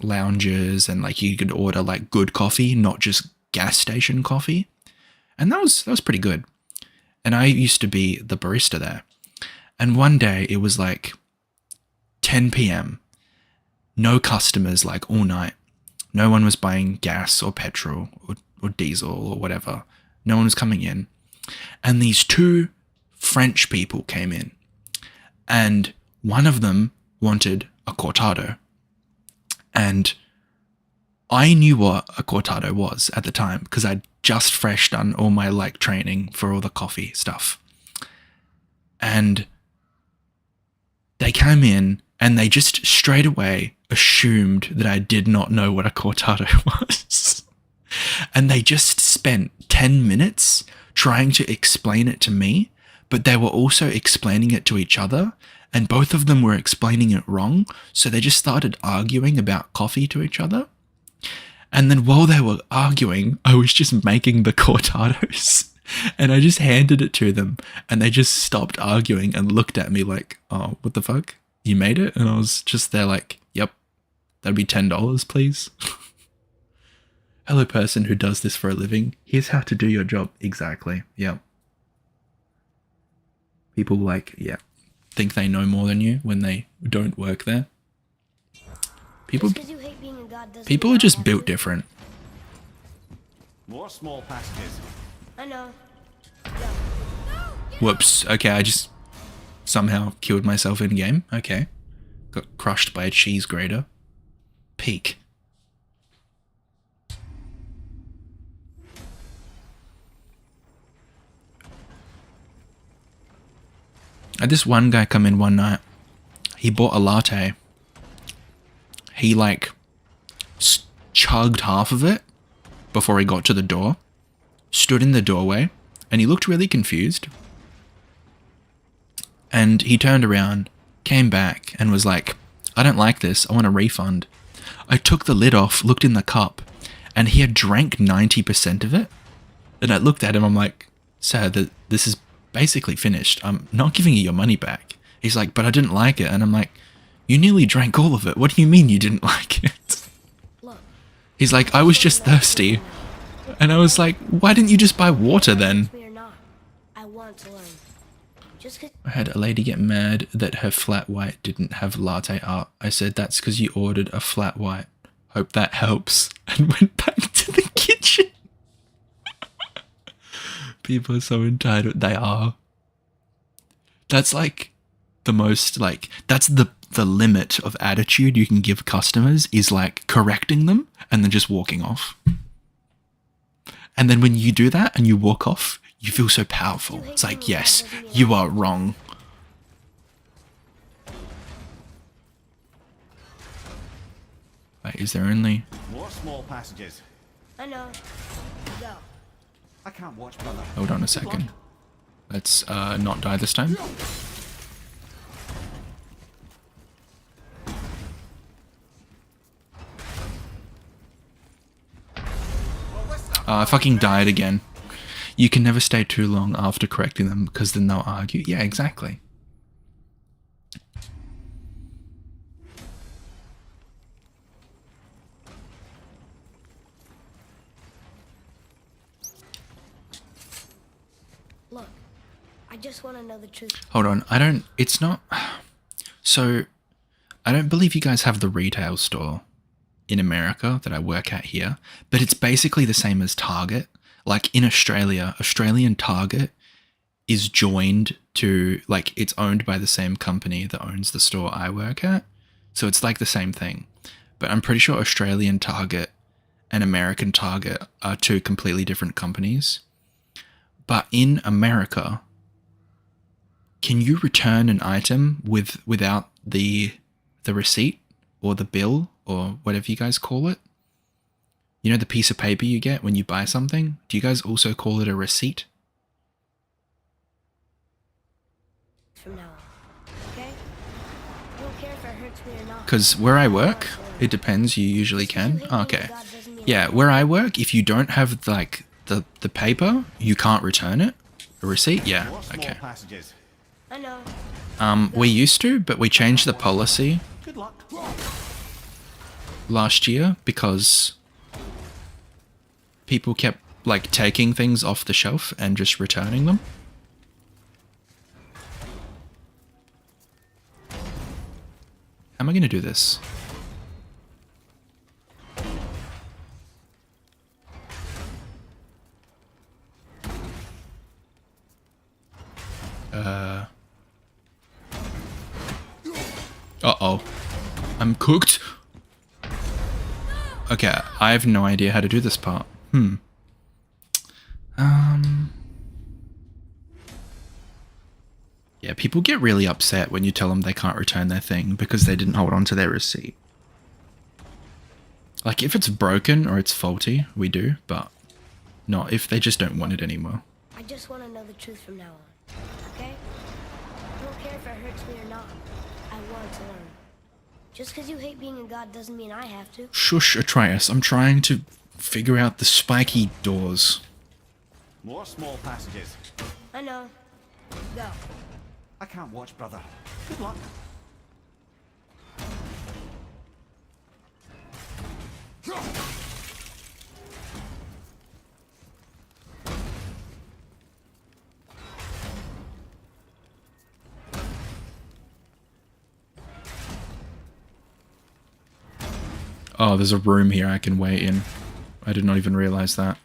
lounges, and like you could order like good coffee, not just gas station coffee. And that was pretty good. And I used to be the barista there. And one day it was like 10 p.m. No customers like all night. No one was buying gas or petrol or diesel or whatever. No one was coming in. And these two French people came in. And one of them wanted a cortado. And I knew what a cortado was at the time because I'd just fresh done all my like training for all the coffee stuff. And they came in and they just straight away assumed that I did not know what a cortado was. And they just spent 10 minutes trying to explain it to me, but they were also explaining it to each other. And both of them were explaining it wrong, so they just started arguing about coffee to each other. And then while they were arguing, I was just making the cortados. And I just handed it to them, and they just stopped arguing and looked at me like, oh, what the fuck? You made it? And I was just there like, yep, that'd be $10, please. Hello, person who does this for a living. Here's how to do your job. Exactly, yep. People like, yeah, think they know more than you when they don't work there. People. Just because you hate being a god God doesn't People mean are I just have built to. different. More small passages. I know. Whoops. Okay, I just somehow killed myself in game. Okay. Got crushed by a cheese grater. Peak. I had this one guy come in one night. He bought a latte. He like chugged half of it before he got to the door, stood in the doorway, and he looked really confused. And he turned around, came back, and was like, I don't like this, I want a refund. I took the lid off, looked in the cup, and he had drank 90% of it. And I looked at him, I'm like, sir, this is basically finished. I'm not giving you your money back. He's like, but I didn't like it. And I'm like, you nearly drank all of it. What do you mean you didn't like it? Look, He's like, I was just thirsty. And I was like, why didn't you just buy water then? me or not, I want to learn. Just 'cause I had a lady get mad that her flat white didn't have latte art. I said, that's because you ordered a flat white. Hope that helps. And went back to the kitchen. People are so entitled. They are. That's like the most, like, that's the limit of attitude you can give customers, is like correcting them and then just walking off. And then when you do that and you walk off, you feel so powerful. It's like, yes, you are wrong. Wait, is there only... More small passages. I know. Go. I can't watch, brother. Hold on a second. Let's not die this time. I fucking died again. You can never stay too long after correcting them because then they'll argue. Yeah, exactly. Look, I just want to know the truth. Hold on. It's not... So, I don't believe you guys have the retail store in America that I work at here, but it's basically the same as Target. Like in Australia, Australian Target is joined to, like, it's owned by the same company that owns the store I work at. So it's like the same thing. But I'm pretty sure Australian Target and American Target are two completely different companies. But in America, can you return an item without the receipt or the bill or whatever you guys call it? You know the piece of paper you get when you buy something? Do you guys also call it a receipt? From now on, okay? I don't care if it hurts me or not. Because where I work, it depends, you usually can. Okay. Yeah, where I work, if you don't have like the paper, you can't return it. A receipt? Yeah, More small okay. passages. I know. We used to, but we changed the policy Good luck. last year because people kept like taking things off the shelf and just returning them. How am I going to do this? Uh-oh. I'm cooked. Okay, I have no idea how to do this part. Yeah, people get really upset when you tell them they can't return their thing because they didn't hold on to their receipt. Like, if it's broken or it's faulty, we do, but not if they just don't want it anymore. I just want to know the truth from now on, okay? I don't care if it hurts me or not. I want to learn. Just because you hate being a god doesn't mean I have to. Shush, Atreus, I'm trying to figure out the spiky doors. More small passages. I know. Go. I can't watch, brother. Good luck. Oh, there's a room here I can wait in. I did not even realize that.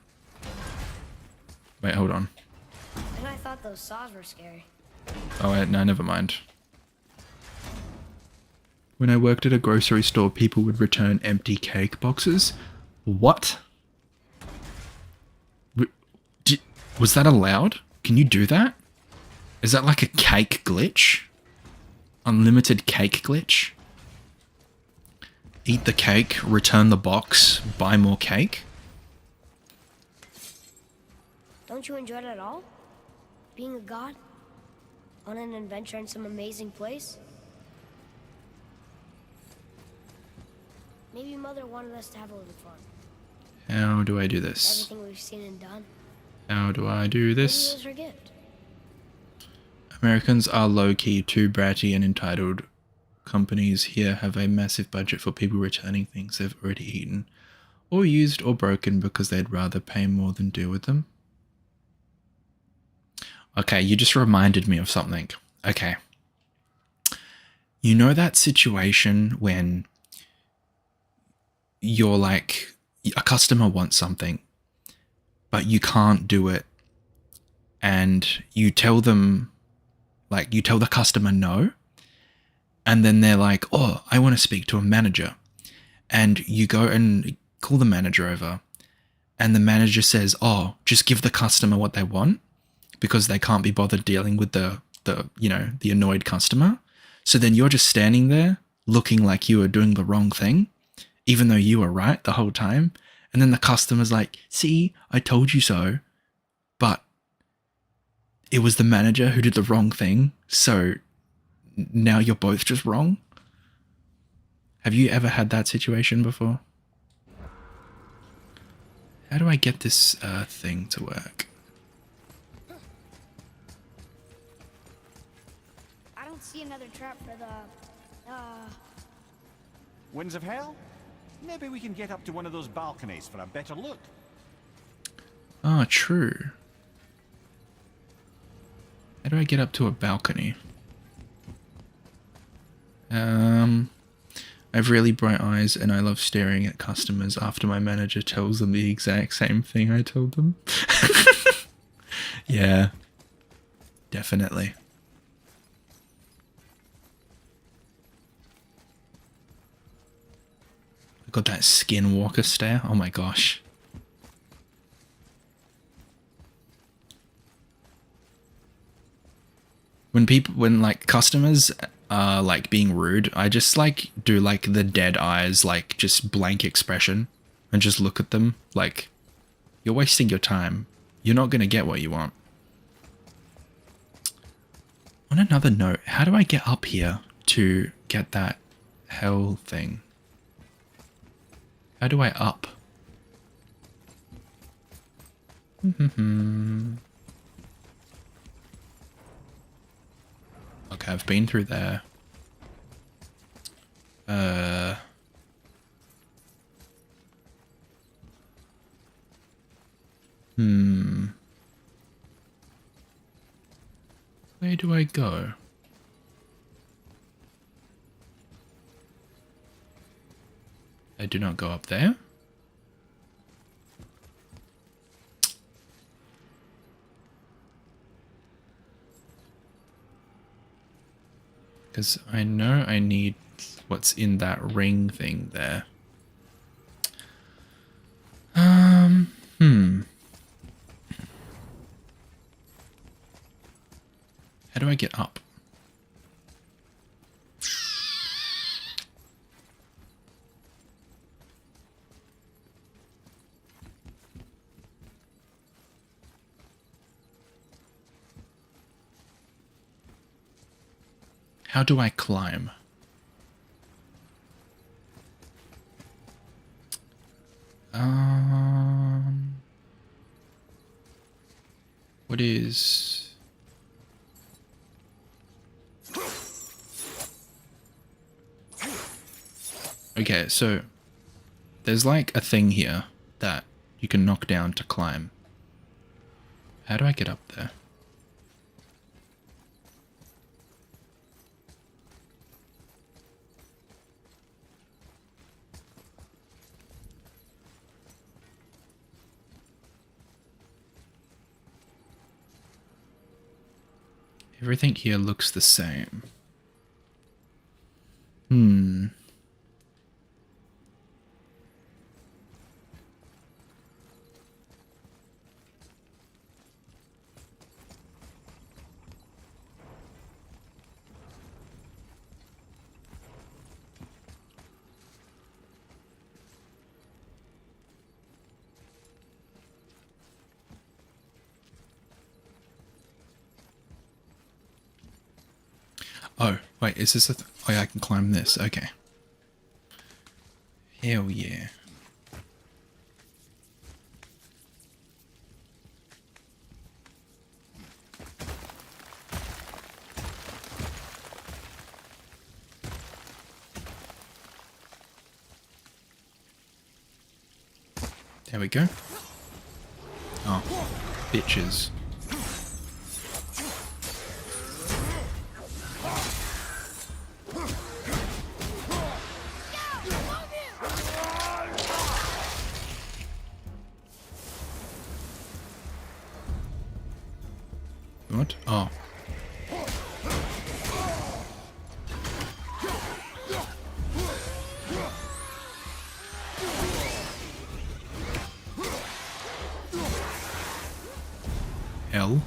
Wait, hold on. And I thought those saws were scary. Oh, wait, no, never mind. When I worked at a grocery store, people would return empty cake boxes. What? Was that allowed? Can you do that? Is that like a cake glitch? Unlimited cake glitch? Eat the cake, return the box, buy more cake? Don't you enjoy it at all? Being a god? On an adventure in some amazing place? Maybe Mother wanted us to have a little fun. How do I do this? Everything we've seen and done. How do I do Maybe it this? was her gift. Americans are low-key, too bratty and entitled. Companies here have a massive budget for people returning things they've already eaten, or used or broken because they'd rather pay more than deal with them. Okay, you just reminded me of something. Okay. You know that situation when you're like, a customer wants something, but you can't do it, and you tell them, like, you tell the customer no, and then they're like, oh, I want to speak to a manager. And you go and call the manager over, and the manager says, oh, just give the customer what they want, because they can't be bothered dealing with the annoyed customer. So then you're just standing there looking like you are doing the wrong thing, even though you were right the whole time. And then the customer's like, see, I told you so, but it was the manager who did the wrong thing. So now you're both just wrong. Have you ever had that situation before? How do I get this thing to work? I don't see another trap for the, Winds of Hell? Maybe we can get up to one of those balconies for a better look. Ah, true. How do I get up to a balcony? I have really bright eyes and I love staring at customers after my manager tells them the exact same thing I told them. Yeah, definitely. I got that skinwalker stare. Oh my gosh. When like customers are like being rude, I just like do like the dead eyes, like just blank expression, and just look at them like, you're wasting your time. You're not gonna get what you want. On another note, how do I get up here to get that hell thing? How do I up? Okay, I've been through there. Where do I go? I do not go up there. Because I know I need what's in that ring thing there. How do I get up? How do I climb? What is... Okay, so there's like a thing here that you can knock down to climb. How do I get up there? Everything here looks the same. Hmm. Oh, wait, is this a oh yeah, I can climb this, okay. Hell yeah. There we go. Oh, bitches. What? Oh. L.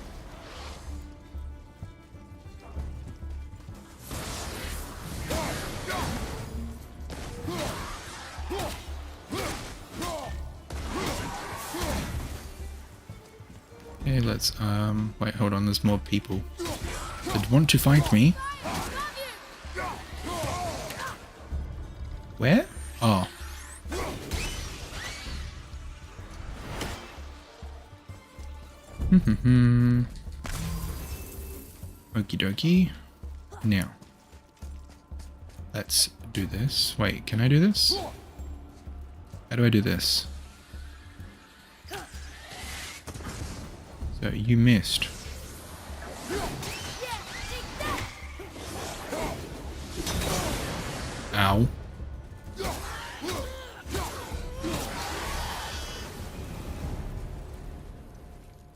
Okay, let's wait, hold on, there's more people that want to fight me. Where? Oh. Okie dokie. Now, let's do this. Wait, can I do this? How do I do this? So you missed. Ow.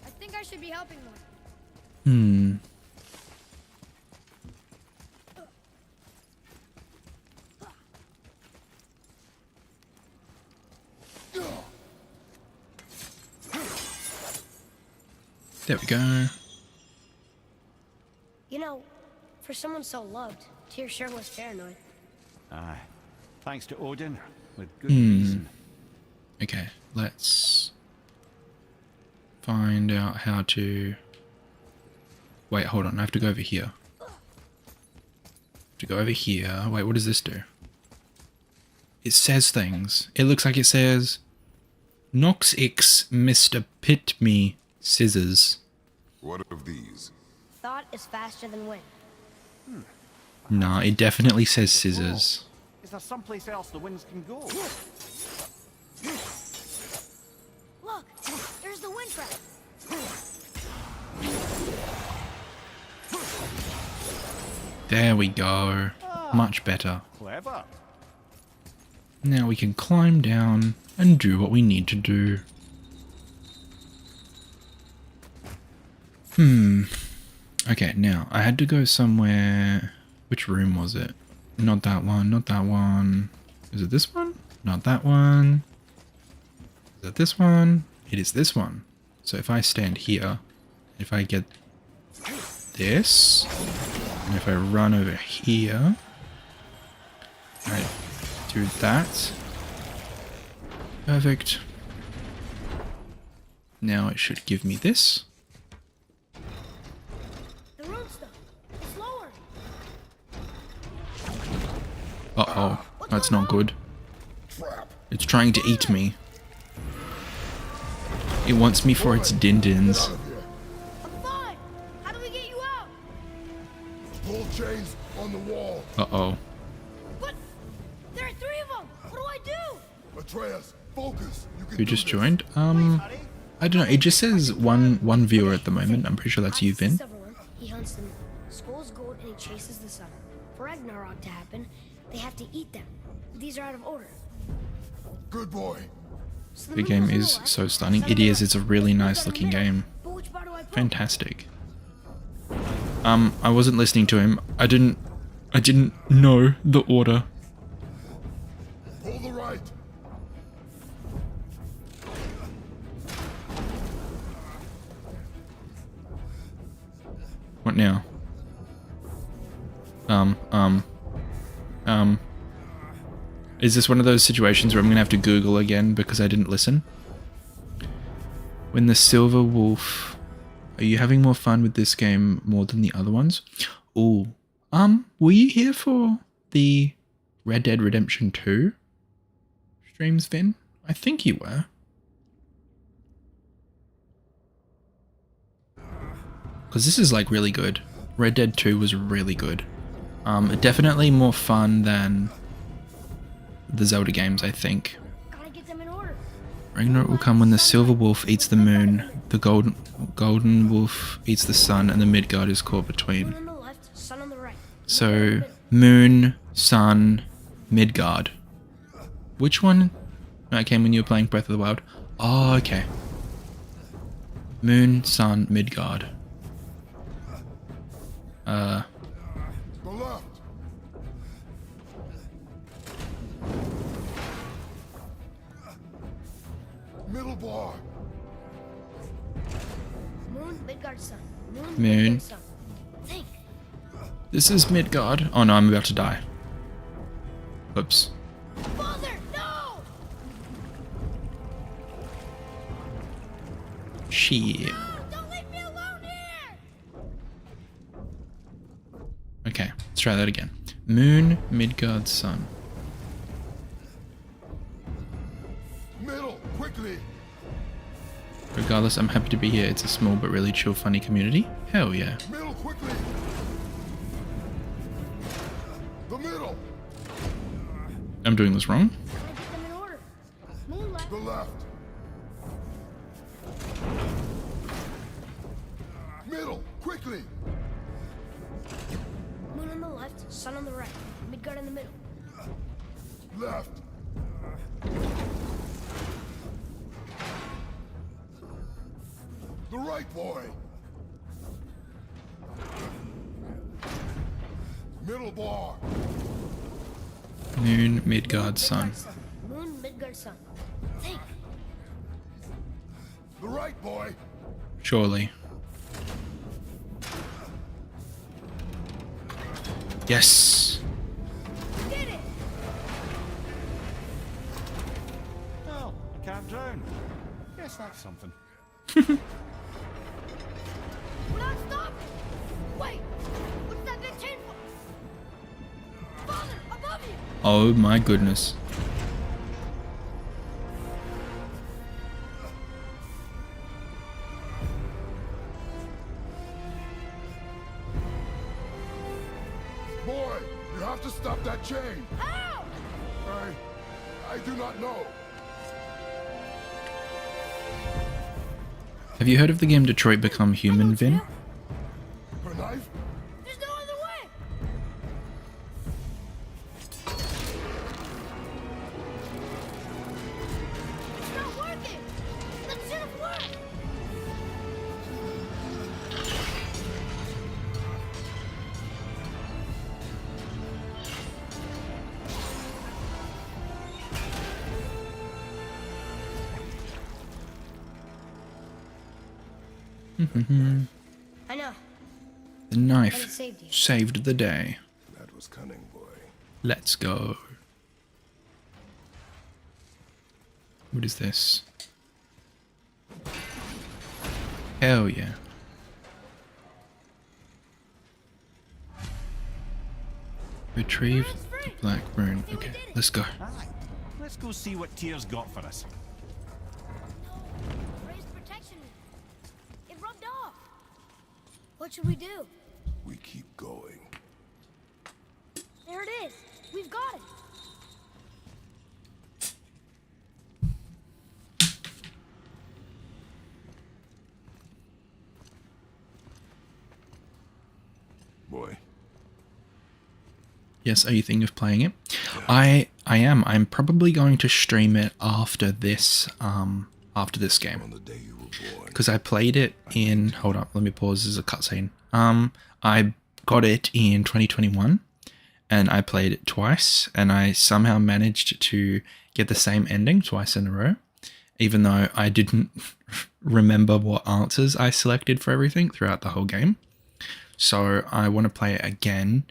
I think I should be helping them. Hmm. There we go. You know, for someone so loved, Tyr sure was paranoid. Aye. Thanks to Odin, with good reason. Okay, let's find out how to... Wait, hold on, I have to go over here. To go over here. Wait, what does this do? It says things. It looks like it says... Nox Ix Mr. Pit Me Scissors. What of these? Thought is faster than wind. Nah, it definitely says scissors. Is there someplace else the winds can go? Look, there's the wind trap. There we go. Much better. Clever. Now we can climb down and do what we need to do. Okay, now I had to go somewhere. Which room was it? Not that one, not that one. Is it this one? Not that one. Is it this one? It is this one. So if I stand here, if I get this, and if I run over here, I do that. Perfect. Now it should give me this. The rune stuff. Slower. Uh-oh, that's not good. It's trying to eat me. It wants me for its din-dins. I'm fine. How do we get you out? Pull chains on the wall. Uh-oh. But there are three of them. What do I do? Atreus, focus. You can Who do just this. joined? I don't know, it just says one viewer at the moment. I'm pretty sure that's you, Vin. He hunts them, skulls gold, and he chases the sun. For Ragnarok to happen, they have to eat them. These are out of order. Good boy. So The game is so stunning. It is, it's a really nice looking game. But which bar do I put? Fantastic. I wasn't listening to him. I didn't know the order. Pull the right. What now? Is this one of those situations where I'm gonna have to Google again because I didn't listen? When the Silver Wolf... Are you having more fun with this game more than the other ones? Ooh. Were you here for the Red Dead Redemption 2 streams, Vin? I think you were. Because this is like really good. Red Dead 2 was really good. Definitely more fun than the Zelda games, I think. Gotta get them in order. Ragnarok will come when the Silver Wolf eats the moon, the golden Wolf eats the sun, and the Midgard is caught between. Moon on the left, sun on the right. So, moon, sun, Midgard. Which one? That came when you were playing Breath of the Wild. Oh, okay. Moon, sun, Midgard. The left. Middle bar. Moon, Midgard, sun. Moon. Midgard, sun. Think. This is Midgard. Oh no, I'm about to die. Oops. Father, no! Shit. No, don't leave me alone here! Okay, let's try that again. Moon, Midgard, sun. Middle, quickly. Regardless, I'm happy to be here. It's a small but really chill, funny community. Hell yeah. Middle, quickly. The middle. I'm doing this wrong. Gotta get them in order. Moon left. The left. Middle, quickly. Moon on the left, sun on the right. Midgard in the middle. Left. The right, boy. Middle bar. Moon, Midgard, sun. Moon, Midgard, sun. Think. The right, boy. Surely. Yes. Did it! Well, I can't drown. Guess that's something. We're not stopping! Wait! What's that big chain for? Father, above you! Oh my goodness. Boy, you have to stop that chain. How? I do not know. Have you heard of the game Detroit Become Human, Vin? Her knife? There's no other way! It's not working! That should have worked! I know. The But it knife saved you. saved the day. That was cunning, boy. Let's go. What is this? Hell yeah. Retrieve the black rune. Okay, let's go. Aye. Let's go see what Tyr's got for us. Raised protection. It rubbed off. What should we do? We keep going. There it is. We've got it. Boy. Yes, are you thinking of playing it? I am. I'm probably going to stream it after this after this game. On the day you were born, Because I played it in... Hold up, let me pause. This is a cutscene. I got it in 2021, and I played it twice, and I somehow managed to get the same ending twice in a row, even though I didn't remember what answers I selected for everything throughout the whole game. So I want to play it again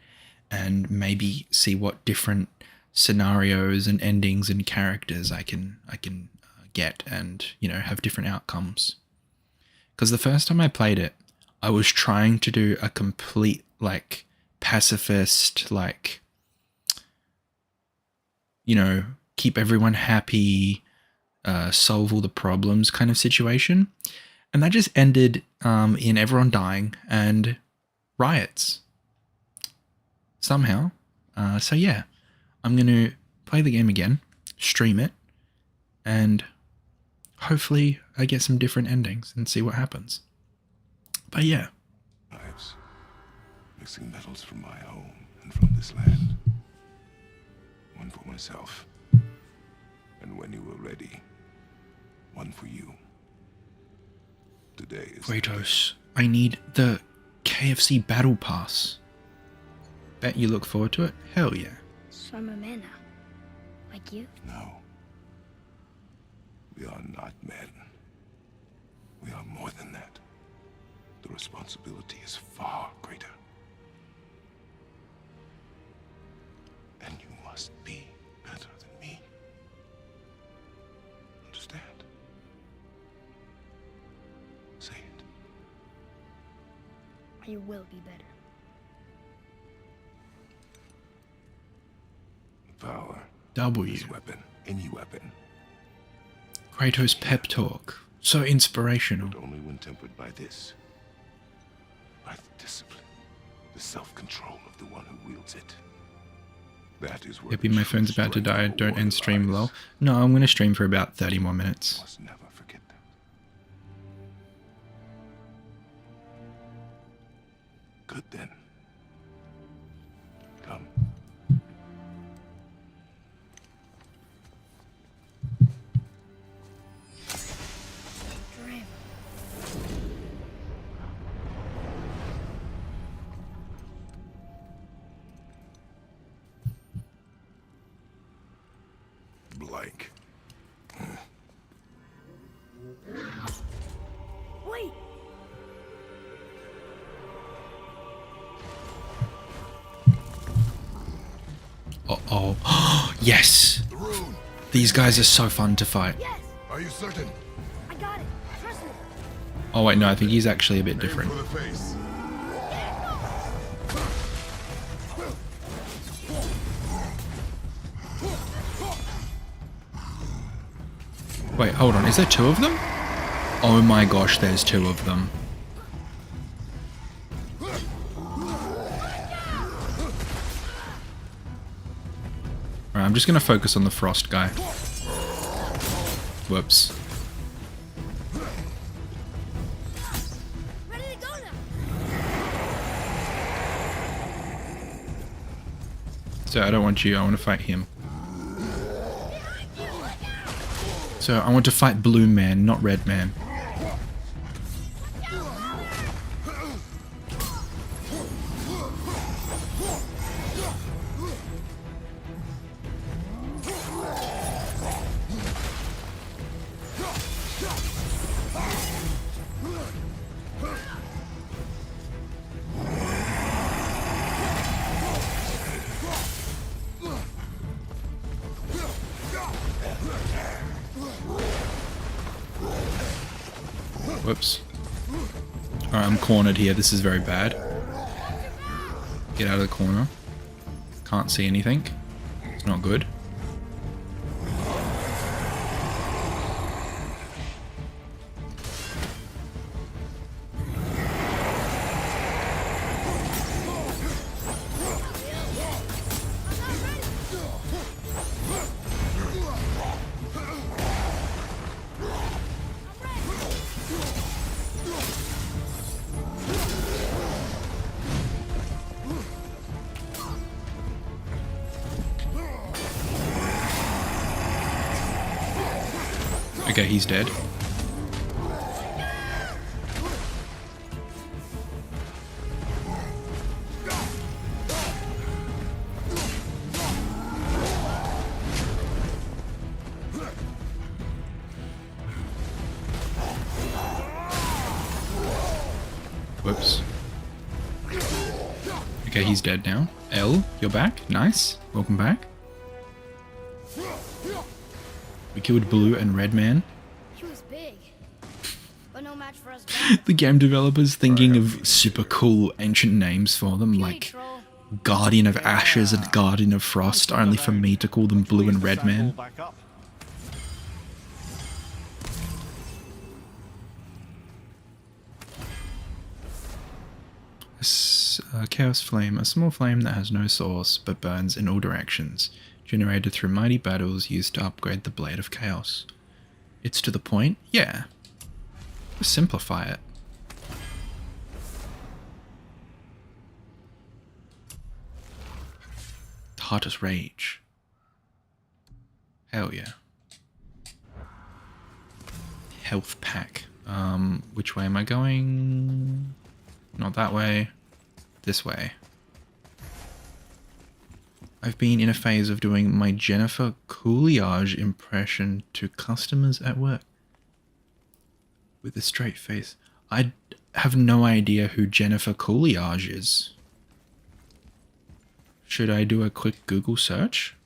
and maybe see what different scenarios and endings and characters I can get, and have different outcomes. Because the first time I played it, I was trying to do a complete pacifist, keep everyone happy, solve all the problems kind of situation, and that just ended in everyone dying and riots somehow. So yeah, I'm gonna play the game again, stream it, and hopefully I get some different endings and see what happens. But yeah, knives, mixing metals from my home and from this land. One for myself, and when you were ready, one for you. Today is Kratos, I need the KFC Battle Pass. Bet you look forward to it? Hell yeah. So I'm a man now. Like you? No. We are not men. We are more than that. The responsibility is far greater. And you must be better than me. Understand? Say it. Or you will be better. Power. W. This weapon. Any weapon. Kratos pep talk. So inspirational. But only when tempered by this. By the discipline. The self-control of the one who wields it. That is where Maybe my phone's about to die. Don't end stream lol. No, I'm going to stream for about 30 more minutes. Must never forget that. Good then. Come. Dream. Blank. Wait! Uh-oh. Yes! The rune. These guys are so fun to fight. Yes! Are you certain? I got it! Trust me! Oh wait, no, I think he's actually a bit different. For the face. Wait, hold on. Is there two of them? Oh my gosh, there's two of them. Alright, I'm just going to focus on the frost guy. Whoops. Ready to go now! So I don't want you, I want to fight him. So I want to fight Blue Man, not Red Man. Whoops. Alright, I'm cornered here. This is very bad. Get out of the corner. Can't see anything. It's not good. Okay, he's dead. Whoops. Okay, he's dead now. L, you're back. Nice. Welcome back. We killed Blue and Red Man. He was big, but no match for us. The game developers thinking of super cool ancient names for them, Hey, like troll. Guardian of Ashes and Guardian of Frost, only for me to call them Blue and Red Man. Back up. Chaos Flame, a small flame that has no source but burns in all directions, generated through mighty battles used to upgrade the Blade of Chaos. It's to the point? Yeah. Just simplify it. Tartar's Rage. Hell yeah. Health pack. Which way am I going? Not that way. This way. I've been in a phase of doing my Jennifer Coolidge impression to customers at work. With a straight face. I have no idea who Jennifer Coolidge is. Should I do a quick Google search?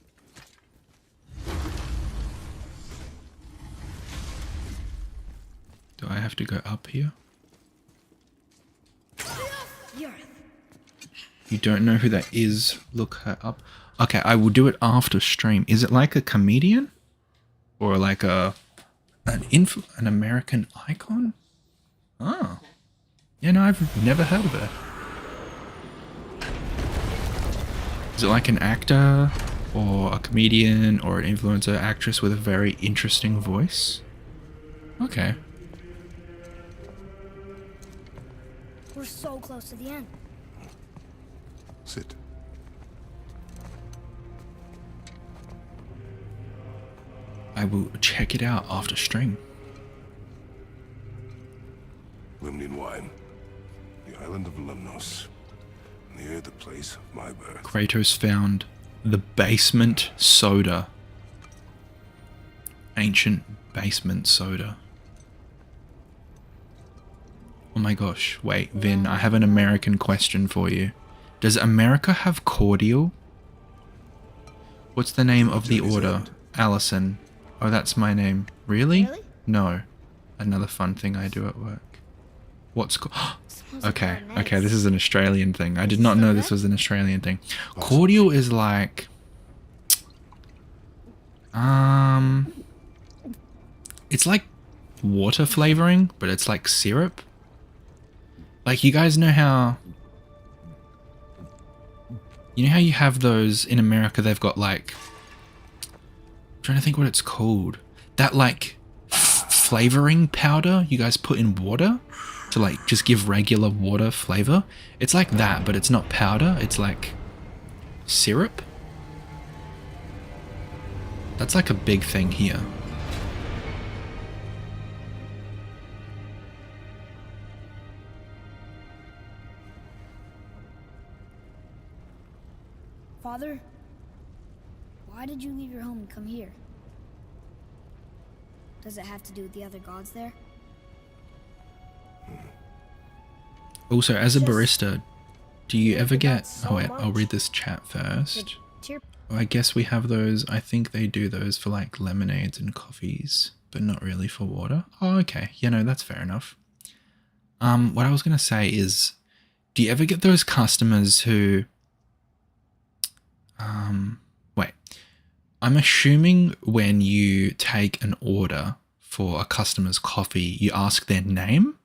Do I have to go up here? You don't know who that is? Look her up. Okay, I will do it after stream. Is it like a comedian? Or like an American icon? Oh. Yeah, no, I've never heard of her. Is it like an actor? Or a comedian? Or an influencer actress with a very interesting voice? Okay. We're so close to the end. Sit. I will check it out after stream. Limnian wine. The island of Lemnos. Near the place of my birth. Kratos found the basement soda. Ancient basement soda. Oh my gosh, wait, Vin, I have an American question for you. Does America have cordial? What's the name of the order? Allison. Oh, that's my name. Really? Really? No. Another fun thing I do at work. What's Smells like okay, our okay, necks. this is an Australian thing. I did not know this was an Australian thing. Cordial is like... It's like water flavoring, but it's like syrup. Like, you guys know how... You know how you have those in America, they've got like... I'm trying to think what it's called. That like flavoring powder you guys put in water to like just give regular water flavor. It's like that, but it's not powder, it's like syrup. That's like a big thing here. Father, why did you leave your home and come here? Does it have to do with the other gods there? Also, as a Just barista, do you ever get... so Oh wait, I'll much. read this chat first. Cheer. Oh, I guess we have those. I think they do those for like lemonades and coffees, but not really for water. Oh, okay. Yeah, no, that's fair enough. What I was going to say is, do you ever get those customers who... wait. I'm assuming when you take an order for a customer's coffee, you ask their name?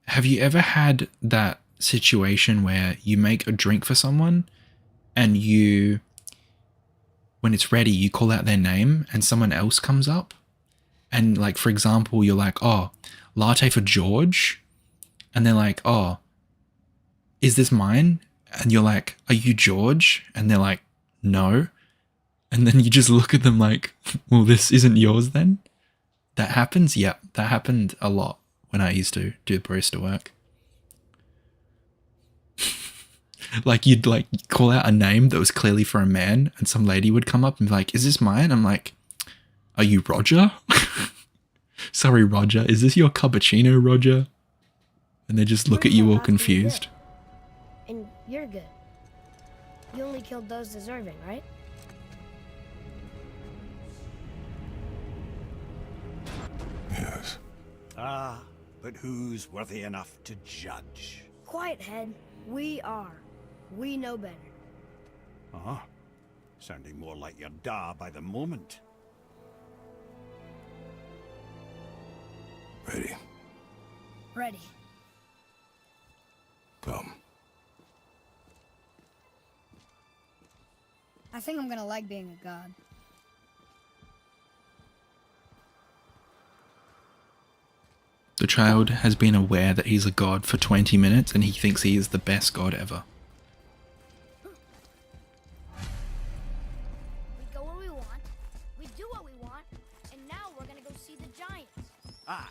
Have you ever had that situation where you make a drink for someone and you, when it's ready, you call out their name and someone else comes up? And like, for example, you're like, oh, latte for George. And they're like, oh, is this mine? And you're like, are you George? And they're like, no. And then you just look at them like, well, this isn't yours then? That happens? Yep, that happened a lot when I used to do barista work. Like, you'd like call out a name that was clearly for a man and some lady would come up and be like, is this mine? I'm like, are you Roger? Sorry, Roger. Is this your cappuccino, Roger? And they just look at you all confused. And you're good. You only killed those deserving, right? Yes. Ah, but who's worthy enough to judge? Quiet head. We are. We know better. Uh-huh. Sounding more like your da by the moment. Ready. Ready. Come. I think I'm gonna like being a god. The child has been aware that he's a god for 20 minutes and he thinks he is the best god ever. We go where we want, we do what we want, and now we're gonna go see the giants. Aye.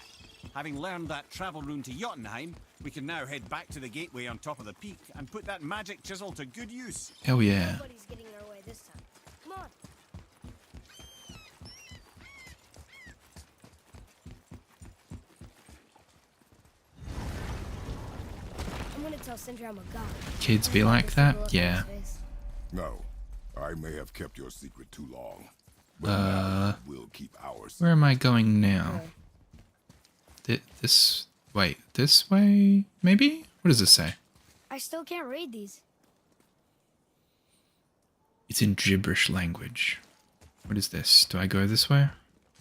Having learned that travel rune to Jotunheim, we can now head back to the gateway on top of the peak and put that magic chisel to good use. Hell yeah. Nobody's getting in our way this time. Come on. I'm gonna tell Sindri I'm a god. Kids be like that? Yeah. No. I may have kept your secret too long. But now we'll keep ours. Where am I going now? This... Wait, this way? Maybe? What does this say? I still can't read these. It's in gibberish language. What is this? Do I go this way?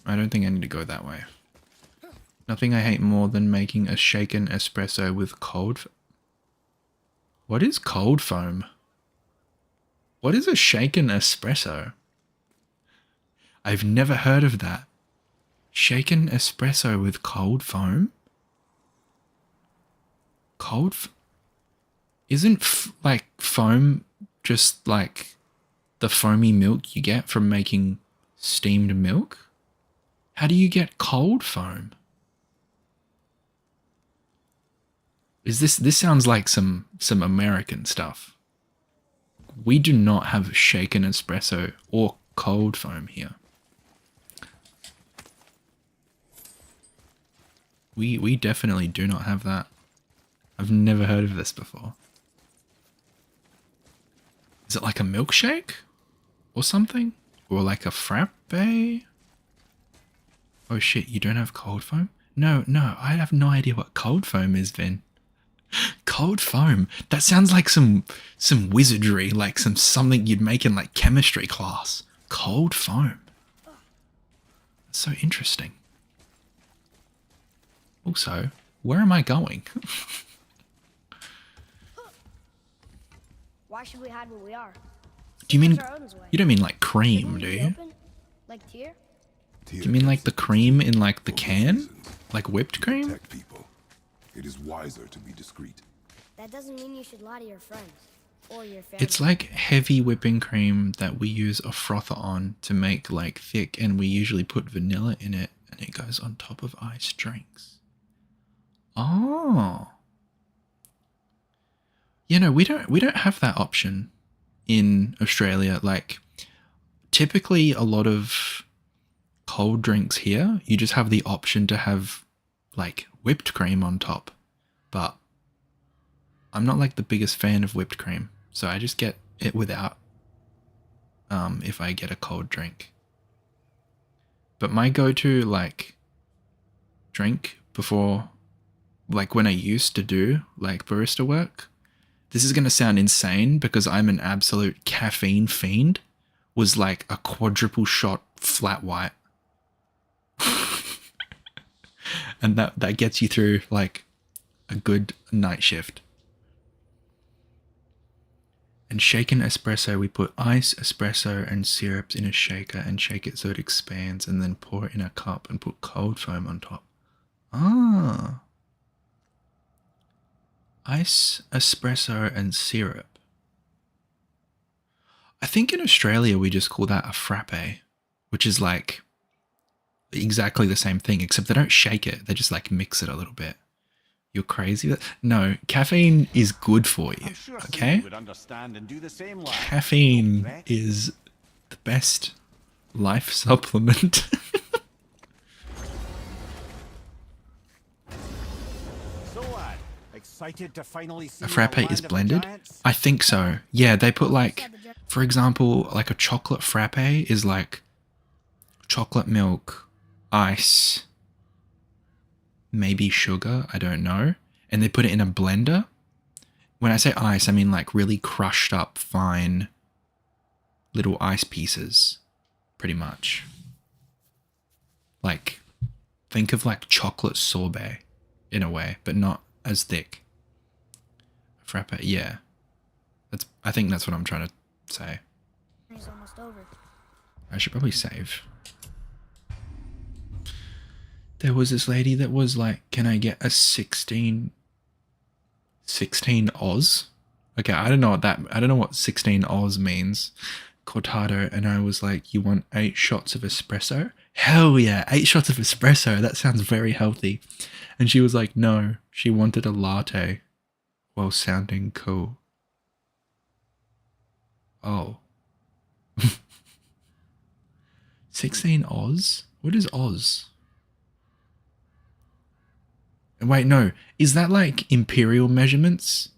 I don't think I need to go that way. Nothing I hate more than making a shaken espresso with cold... What is cold foam? What is a shaken espresso? I've never heard of that. Shaken espresso with cold foam? Isn't like foam just like the foamy milk you get from making steamed milk? How do you get cold foam? Is this sounds like some American stuff. We do not have shaken espresso or cold foam here. We definitely do not have that. I've never heard of this before. Is it like a milkshake? Or something? Or like a frappe? Oh shit, you don't have cold foam? No, I have no idea what cold foam is, Vin. Cold foam? That sounds like some wizardry, like something you'd make in like chemistry class. Cold foam. That's so interesting. Also, where am I going? Why should we hide where we are? Do you mean... That's our Odin's way. You don't mean like cream, Shouldn't do we be you? open? Like Tyr? Do you mean like the cream in like the can? Like whipped cream? Protect people. It is wiser to be discreet. That doesn't mean you should lie to your friends. Or your family. It's like heavy whipping cream that we use a frother on to make like thick, and we usually put vanilla in it and it goes on top of iced drinks. Oh. You know, we don't have that option in Australia. Like typically a lot of cold drinks here, you just have the option to have like whipped cream on top. But I'm not like the biggest fan of whipped cream, so I just get it without if I get a cold drink. But my go-to like drink before, like when I used to do like barista work, this is going to sound insane because I'm an absolute caffeine fiend, was like a quadruple shot flat white. And that gets you through like a good night shift. And shaken espresso, we put ice, espresso, and syrups in a shaker and shake it so it expands, and then pour it in a cup and put cold foam on top. Ah. Ice, espresso, and syrup. I think in Australia we just call that a frappe, which is like exactly the same thing, except they don't shake it. They just like mix it a little bit. You're crazy? No, caffeine is good for you, I'm sure okay? Sue would understand and do the same, lad. Caffeine Correct. is the best life supplement. So, lad, Excited to finally see A frappe the is land of the blended? giants? I think so. Yeah, they put like, for example, like a chocolate frappe is like chocolate milk, ice, maybe sugar, I don't know. And they put it in a blender. When I say ice, I mean like really crushed up fine little ice pieces, pretty much. Like, think of like chocolate sorbet in a way, but not as thick. Frappe, yeah. I think that's what I'm trying to say. It's almost over. I should probably save. There was this lady that was like, can I get a 16 Oz? Okay, I don't know what 16 Oz means. Cortado, and I was like, you want 8 shots of espresso? Hell yeah, 8 shots of espresso. That sounds very healthy. And she was like, no, she wanted a latte while sounding cool. Oh. 16 Oz? What is Oz? Wait, no. Is that like imperial measurements?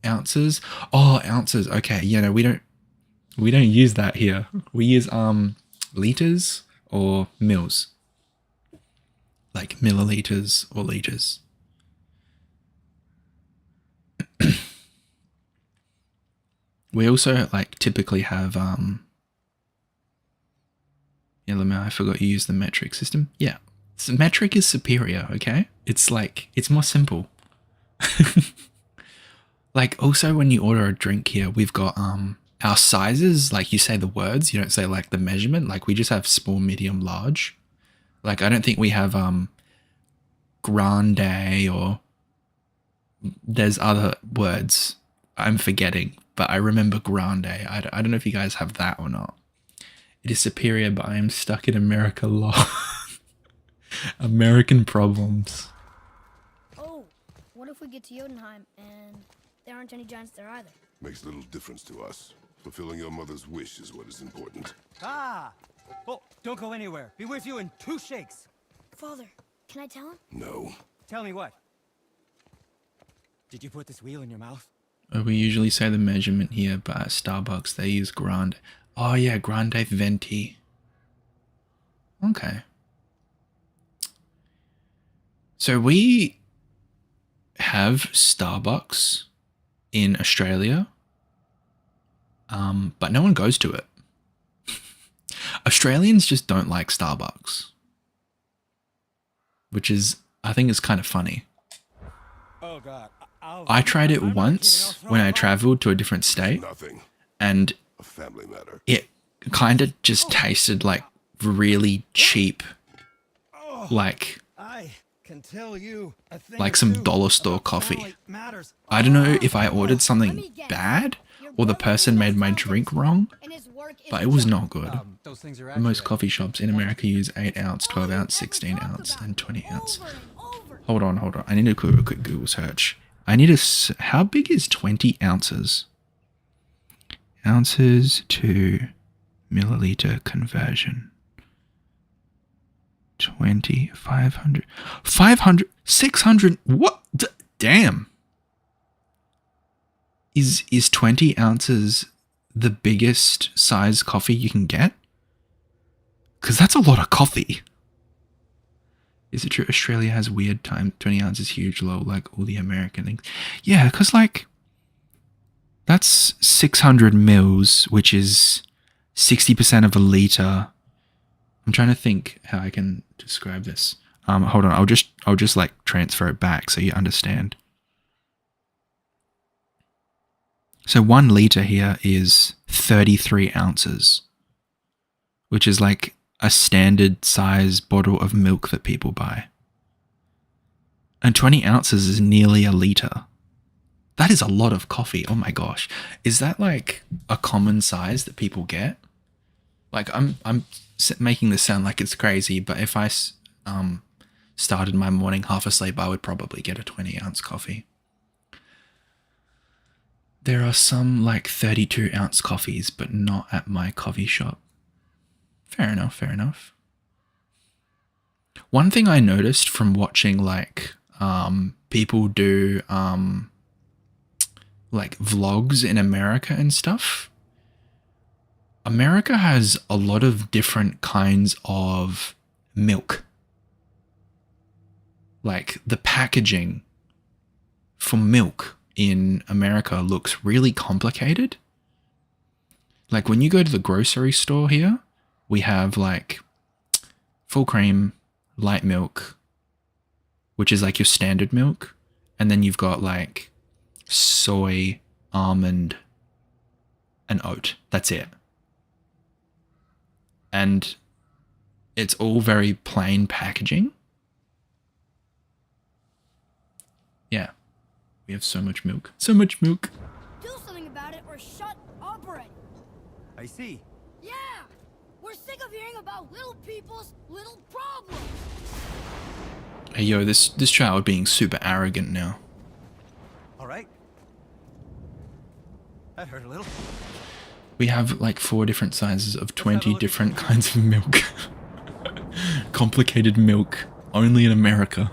Ounces? Oh, ounces. Okay, yeah, no, we don't use that here. We use liters or mils. Like milliliters or liters. We also like typically have yeah, Lamau, I forgot you use the metric system. Yeah. So metric is superior, okay? It's like it's more simple. Like also when you order a drink here, we've got our sizes, like you say the words, you don't say like the measurement, like we just have small, medium, large. Like I don't think we have grande or there's other words I'm forgetting, but I remember grande. I don't know if you guys have that or not. It is superior, but I am stuck in America law. American problems. Oh, what if we get to Jotunheim and there aren't any giants there either? Makes little difference to us. Fulfilling your mother's wish is what is important. Ah! Oh, don't go anywhere. Be with you in 2 shakes. Father, can I tell him? No. Tell me what? Did you put this wheel in your mouth? We usually say the measurement here, but at Starbucks they use grande. Oh yeah, grande venti. Okay. So we have Starbucks in Australia, but no one goes to it. Australians just don't like Starbucks, which is, I think, is kind of funny. Oh God! I tried it I'm not once kidding. I'll when throw I it traveled to a different state, Nothing. and A family matter. it kind of just tasted like really cheap, like I can tell you a thing like or some two dollar store about coffee. family matters. I don't know if I ordered Let me something guess. bad Your or the brother person made my Falcons, drink wrong, and his work but is it was a not good. Those things are Most accurate. coffee shops in America use 8 ounce, 12 ounce, 16 ounce, and 20 ounce. Hold on. I need to do a quick Google search. I need to. How big is 20 ounces? Ounces to milliliter conversion. 20, 500, 500, 600. What? Damn. Is 20 ounces the biggest size coffee you can get? Because that's a lot of coffee. Is it true Australia has weird time? 20 ounces huge, low, like all the American things. Yeah, because like that's 600 mils, which is 60% of a liter. I'm trying to think how I can describe this. Hold on, I'll just like transfer it back so you understand. So 1 liter here is 33 ounces, which is like a standard size bottle of milk that people buy. And 20 ounces is nearly a liter. That is a lot of coffee. Oh my gosh. Is that like a common size that people get? Like I'm making this sound like it's crazy, but if I started my morning half asleep, I would probably get a 20 ounce coffee. There are some like 32 ounce coffees, but not at my coffee shop. Fair enough. One thing I noticed from watching like people do like vlogs in America and stuff, America has a lot of different kinds of milk. Like the packaging for milk in America looks really complicated. Like when you go to the grocery store here, we have like full cream, light milk, which is like your standard milk. And then you've got like soy, almond, and oat. That's it. And it's all very plain packaging. Yeah. We have so much milk. So much milk. Do something about it or shut up already. I see. Yeah! We're sick of hearing about little people's little problems. Hey, yo, this child being super arrogant now. All right. That hurt a little. We have like 4 different sizes of 20 different kinds of milk. Complicated milk. Only in America.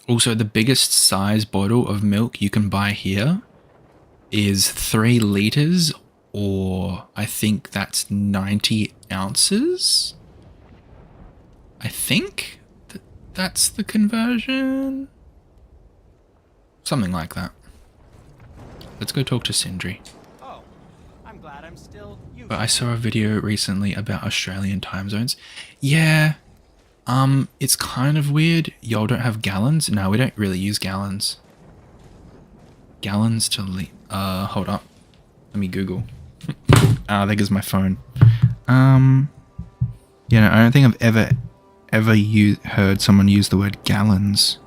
Also, the biggest size bottle of milk you can buy here is 3 liters, or I think that's 90 ounces. I think that's the conversion. Something like that. Let's go talk to Sindri. Oh, I'm glad I'm still you. But I saw a video recently about Australian time zones. Yeah. It's kind of weird. Y'all don't have gallons? No, we don't really use gallons. Gallons to hold up. Let me Google. There goes my phone. Yeah, no, I don't think I've ever heard someone use the word gallons.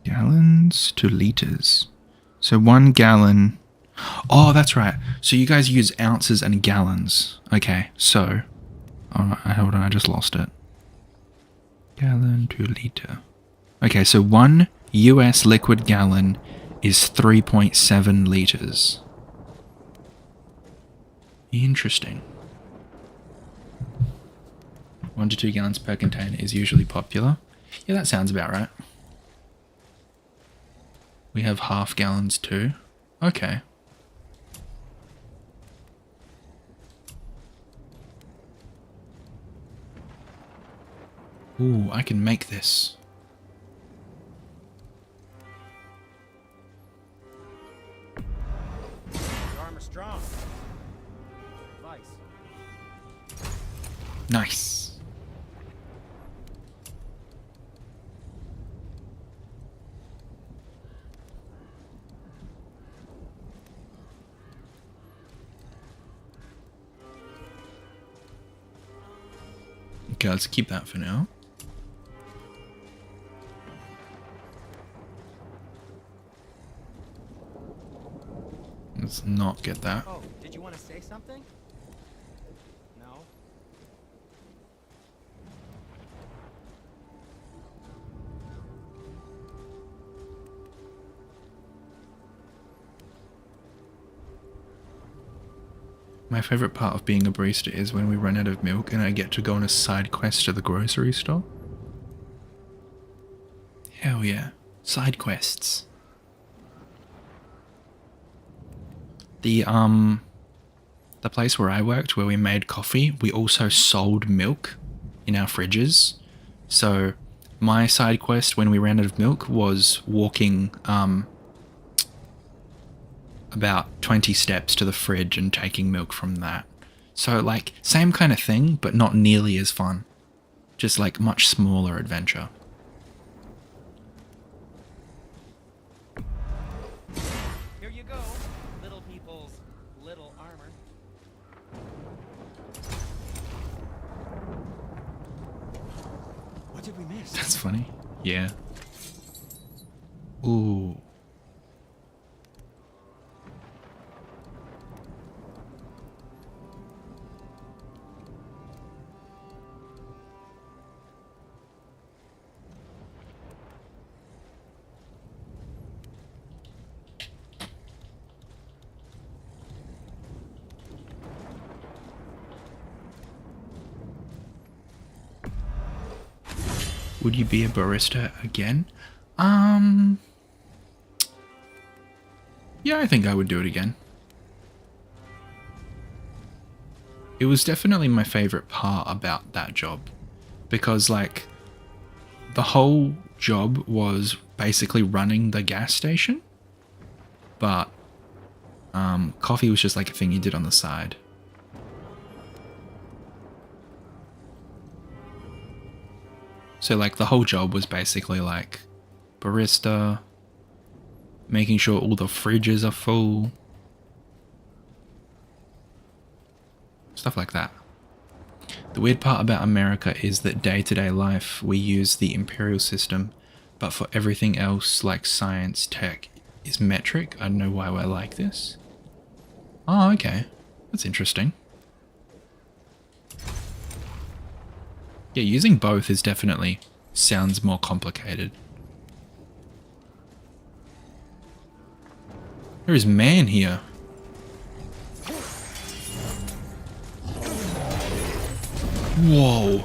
Gallons to liters. So 1 gallon. Oh, that's right. So you guys use ounces and gallons. Okay, so. Alright, hold on, I just lost it. Gallon to liter. Okay, so 1 US liquid gallon is 3.7 liters. Interesting. 1 to 2 gallons per container is usually popular. Yeah, that sounds about right. We have half gallons too. Okay. Ooh, I can make this. Your armor's strong. Advice. Nice. Okay, let's keep that for now. Let's not get that. Oh, did you want to say something? No. My favorite part of being a barista is when we run out of milk and I get to go on a side quest to the grocery store. Hell yeah. Side quests. The place where I worked, where we made coffee, we also sold milk in our fridges. So my side quest when we ran out of milk was walking about 20 steps to the fridge and taking milk from that. So like same kind of thing, but not nearly as fun. Just like much smaller adventure. Here you go, little people's little armor. What did we miss? That's funny. Yeah. Ooh. Would you be a barista again? Yeah, I think I would do it again. It was definitely my favorite part about that job, because like the whole job was basically running the gas station, but coffee was just like a thing you did on the side. So like the whole job was basically like barista, making sure all the fridges are full, stuff like that. The weird part about America is that day-to-day life we use the imperial system, but for everything else like science, tech, is metric. I don't know why I like this. Oh, okay. That's interesting. Yeah, using both is definitely sounds more complicated. There is man here. Whoa.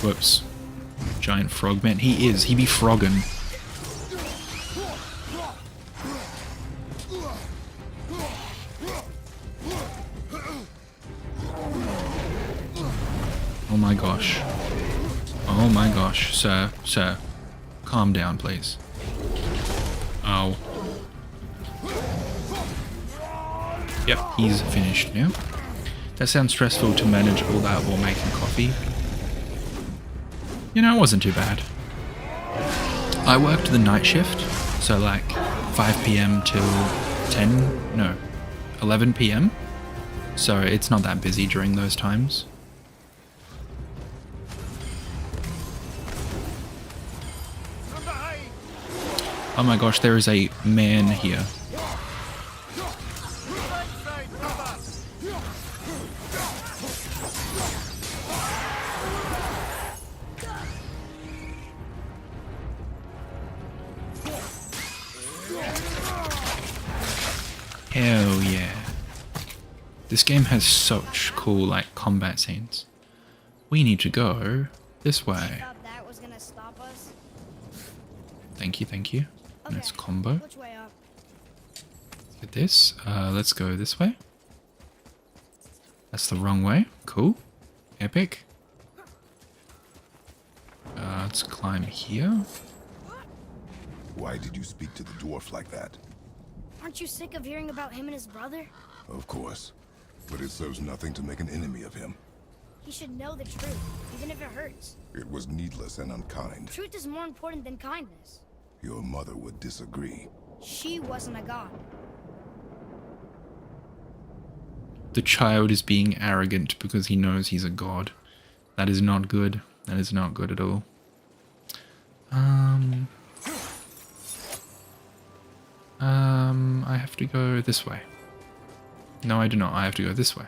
Whoops. Giant frogman. He is. He be frogging. Oh my gosh. Oh my gosh. Sir, sir. Calm down, please. Ow. Yep, he's finished now. That sounds stressful to manage all that while making coffee. You know, it wasn't too bad. I worked the night shift, so like 5 p.m. till 11 p.m. So it's not that busy during those times. Oh my gosh, there is a man here. Hell yeah. This game has such cool like combat scenes. We need to go this way. Thought that was gonna stop us. Thank you, thank you. Okay, Nice combo. which way up? Get this. Let's go this way. That's the wrong way. Cool. Epic. Let's climb here. Why did you speak to the dwarf like that? Aren't you sick of hearing about him and his brother? Of course. But it serves nothing to make an enemy of him. He should know the truth, even if it hurts. It was needless and unkind. Truth is more important than kindness. Your mother would disagree. She wasn't a god. The child is being arrogant because he knows he's a god. That is not good. That is not good at all. I have to go this way. No, I do not. I have to go this way.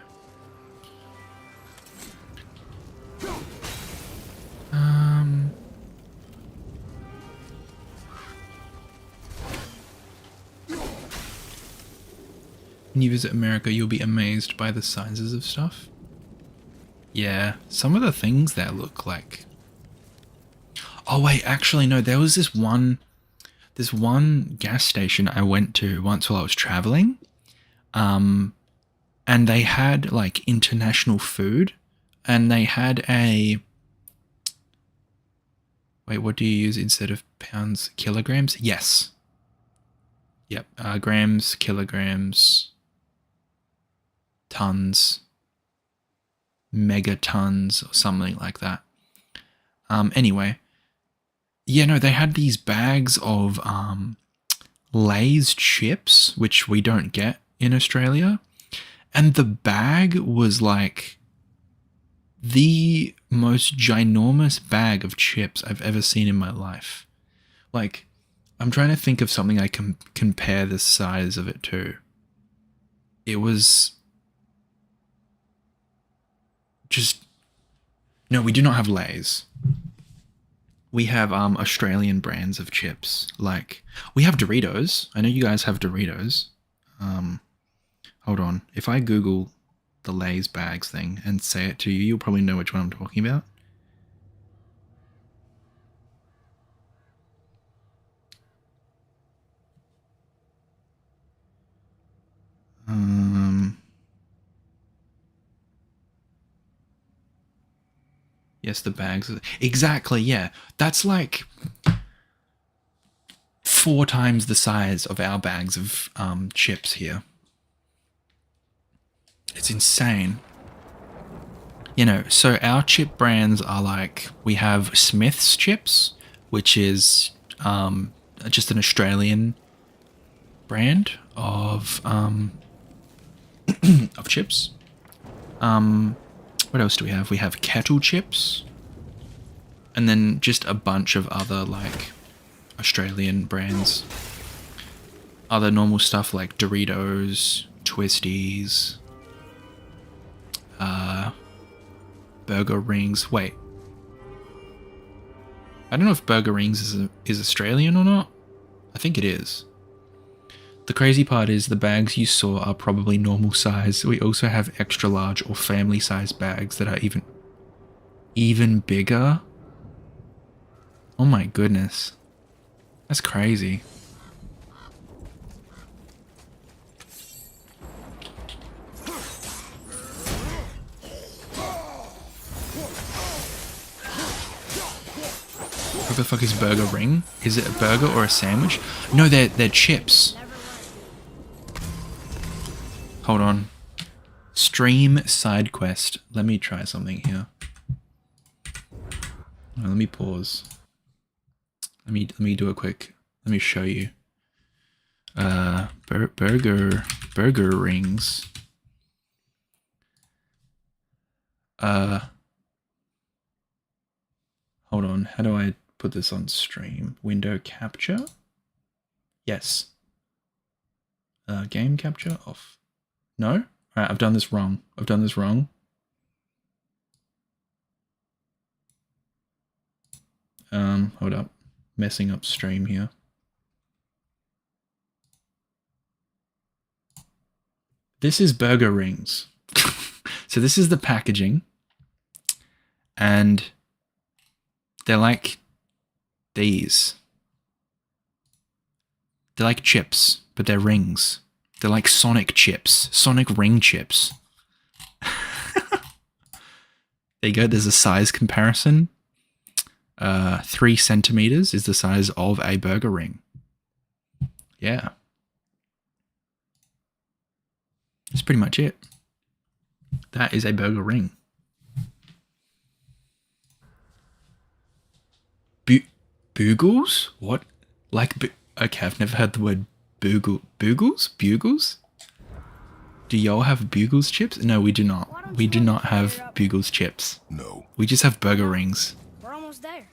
When you visit America, you'll be amazed by the sizes of stuff. Yeah, some of the things there look like... Oh wait, actually no, there was this one gas station I went to once while I was traveling. And they had like international food, and they had a... Wait, what do you use instead of pounds? Kilograms? Yes. Yep, grams, kilograms, tons, megatons, or something like that. Anyway, yeah, no, they had these bags of Lay's chips, which we don't get in Australia, and the bag was like the most ginormous bag of chips I've ever seen in my life. Like, I'm trying to think of something I can compare the size of it to. It was just... No, we do not have Lay's. We have Australian brands of chips. Like, we have Doritos. I know you guys have Doritos. Hold on. If I Google the Lay's bags thing and say it to you, you'll probably know which one I'm talking about. Yes, the bags. Exactly, yeah. That's like 4 times the size of our bags of chips here. It's insane. You know, so our chip brands are like, we have Smith's chips, which is just an Australian brand of of chips. What else do we have? We have kettle chips, and then just a bunch of other like Australian brands. Other normal stuff like Doritos, Twisties, Burger Rings. Wait, I don't know if Burger Rings is Australian or not. I think it is. The crazy part is the bags you saw are probably normal size. We also have extra large or family size bags that are even bigger. Oh my goodness. That's crazy. What the fuck is Burger Ring? Is it a burger or a sandwich? No, they're chips. Hold on. Stream side quest. Let me try something here. Let me pause. Let me do a quick. Let me show you. Burger Rings. Hold on. How do I put this on stream? Window capture? Yes. Game capture off. No? Alright, I've done this wrong. Hold up. Messing up stream here. This is Burger Rings. So this is the packaging. And they're like these. They're like chips, but they're rings. They're like Sonic chips. Sonic ring chips. There you go. There's a size comparison. 3 centimeters is the size of a burger ring. Yeah. That's pretty much it. That is a burger ring. Bugles? What? Like, okay, I've never heard the word Bugles? Bugles? Do y'all have Bugles chips? No, we do not. We do not have Bugles chips. No. We just have burger rings. We're almost there.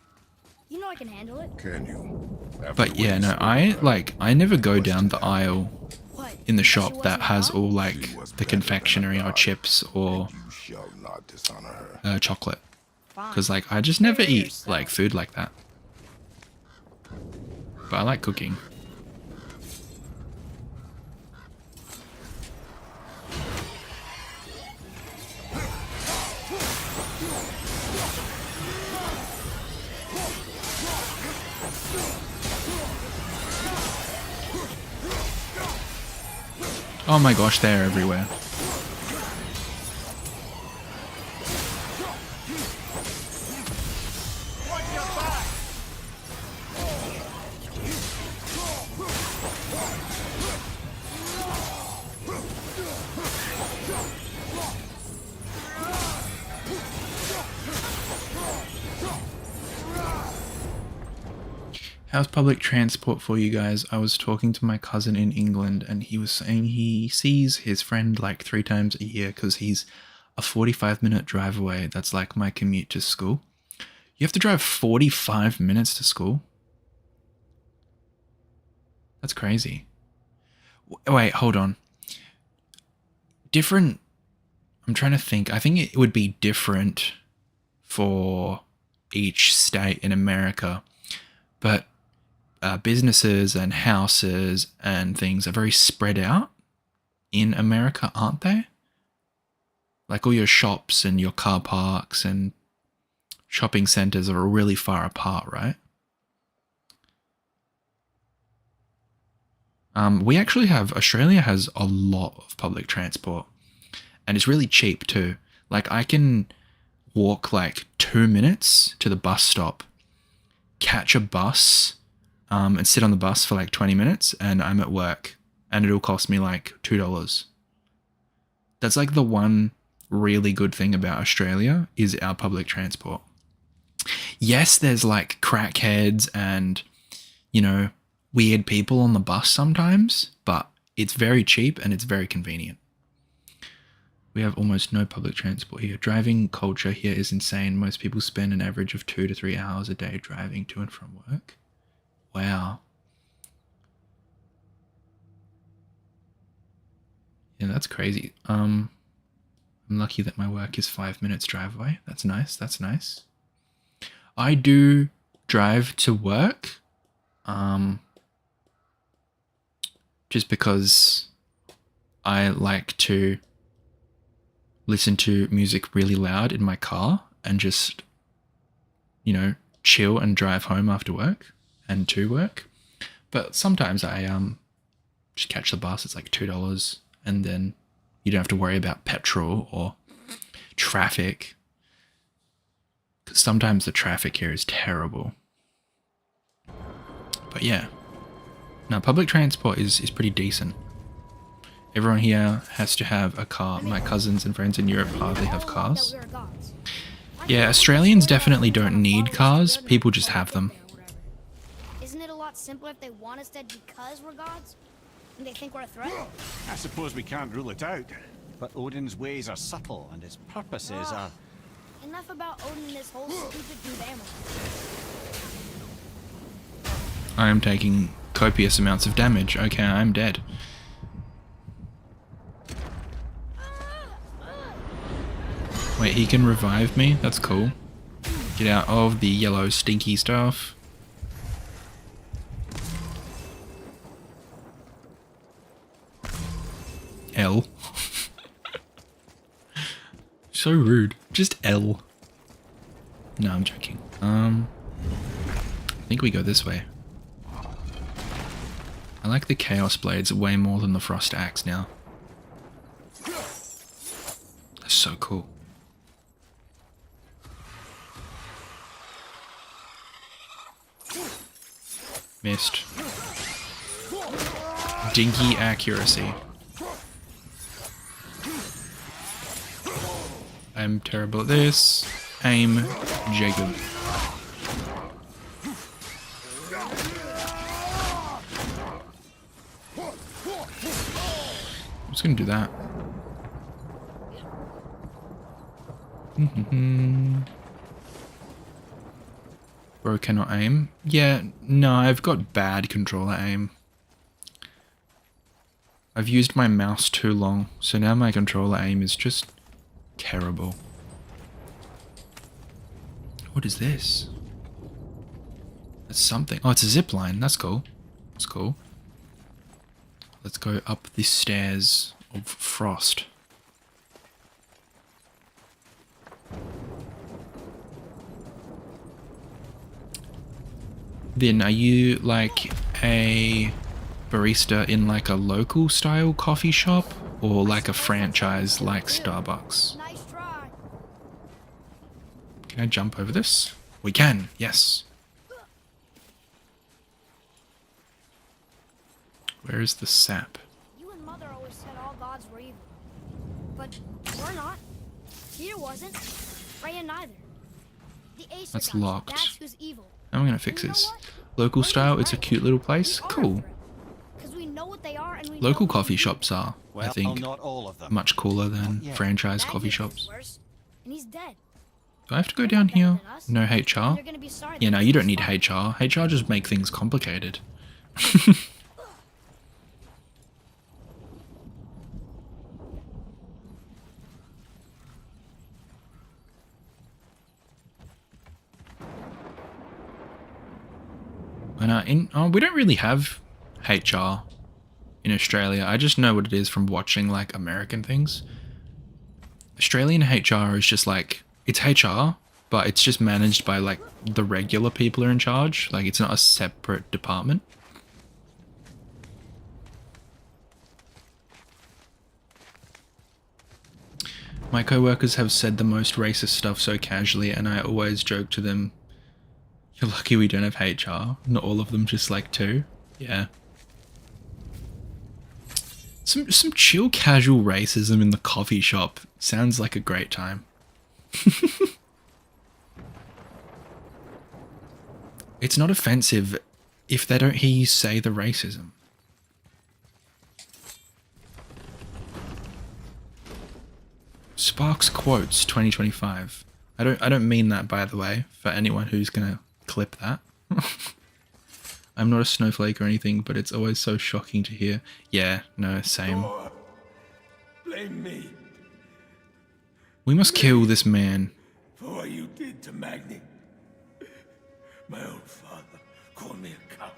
You know I can handle it. Can you? But yeah, no, I never go down the aisle What? in the shop that has all like the confectionery or chips or You shall not dishonor her. chocolate. Fine. Because like I just never eat like food like that. But I like cooking. Oh my gosh, they're everywhere. How's public transport for you guys? I was talking to my cousin in England and he was saying he sees his friend like 3 times a year because he's a 45-minute drive away. That's like my commute to school. You have to drive 45 minutes to school? That's crazy. Wait, hold on. Different. I'm trying to think. I think it would be different for each state in America, but businesses and houses and things are very spread out in America, aren't they? Like all your shops and your car parks and shopping centers are really far apart, right? We actually have, Australia has a lot of public transport and it's really cheap too. Like I can walk like 2 minutes to the bus stop, catch a bus, and sit on the bus for like 20 minutes and I'm at work and it'll cost me like $2. That's like the one really good thing about Australia is our public transport. Yes, there's like crackheads and, you know, weird people on the bus sometimes, but it's very cheap and it's very convenient. We have almost no public transport here. Driving culture here is insane. Most people spend an average of 2 to 3 hours a day driving to and from work. Wow. Yeah, that's crazy. I'm lucky that my work is 5 minutes drive away. That's nice. That's nice. I do drive to work. Just because I like to listen to music really loud in my car and just, you know, chill and drive home after work and to work. But sometimes I just catch the bus. It's like $2 and then you don't have to worry about petrol or traffic. 'Cause sometimes the traffic here is terrible. But yeah. No, public transport is pretty decent. Everyone here has to have a car. My cousins and friends in Europe hardly have cars. Yeah, Australians definitely don't need cars. People just have them. Isn't it a lot simpler if they want us dead because we're gods? And they think we're a threat? I suppose we can't rule it out. But Odin's ways are subtle and his purposes are... Enough about Odin and this whole stupid family. I am taking copious amounts of damage. Okay, I'm dead. Wait, he can revive me? That's cool. Get out of the yellow stinky stuff. L. So rude. Just L. No, I'm joking. I think we go this way. I like the Chaos Blades way more than the Frost Axe now. That's so cool. Missed. Dinky accuracy. I'm terrible at this. Aim, Jacob. I'm just gonna do that. Bro cannot aim. Yeah, no, I've got bad controller aim. I've used my mouse too long, so now my controller aim is just terrible. What is this? That's something. Oh, it's a zip line. That's cool. That's cool. Let's go up the stairs of frost. Then are you like a barista in like a local style coffee shop or like a franchise like Starbucks? Nice try. Can I jump over this? We can, yes. Where is the sap? You and Mother always said all gods were evil. But we're not. Peter wasn't. Freya neither. The Aesir That's gods, locked. that's who's evil. I'm gonna fix You know this. what? Local style, it's a cute little place. Cool. Because we know what they are and we Local know coffee shops are, Well, I think, not all of them. much cooler than Yeah. franchise That coffee gets shops. worse, and he's dead. Do I have to go They're down not better here? than us. No And HR? they're gonna be sorry Yeah, that no, they you don't need respond. HR. HR just make things complicated. And we don't really have HR in Australia. I just know what it is from watching like American things. Australian HR is just like, it's HR, but it's just managed by like the regular people are in charge. Like it's not a separate department. My co-workers have said the most racist stuff so casually, and I always joke to them, you're lucky we don't have HR. Not all of them, just like 2. Yeah. Some chill casual racism in the coffee shop sounds like a great time. It's not offensive if they don't hear you say the racism. Sparks quotes 2025. I don't mean that, by the way, for anyone who's gonna clip that. I'm not a snowflake or anything, but it's always so shocking to hear. Yeah, no, same. Blame me We must kill this man. for what you did to Magni. My own father called me a coward.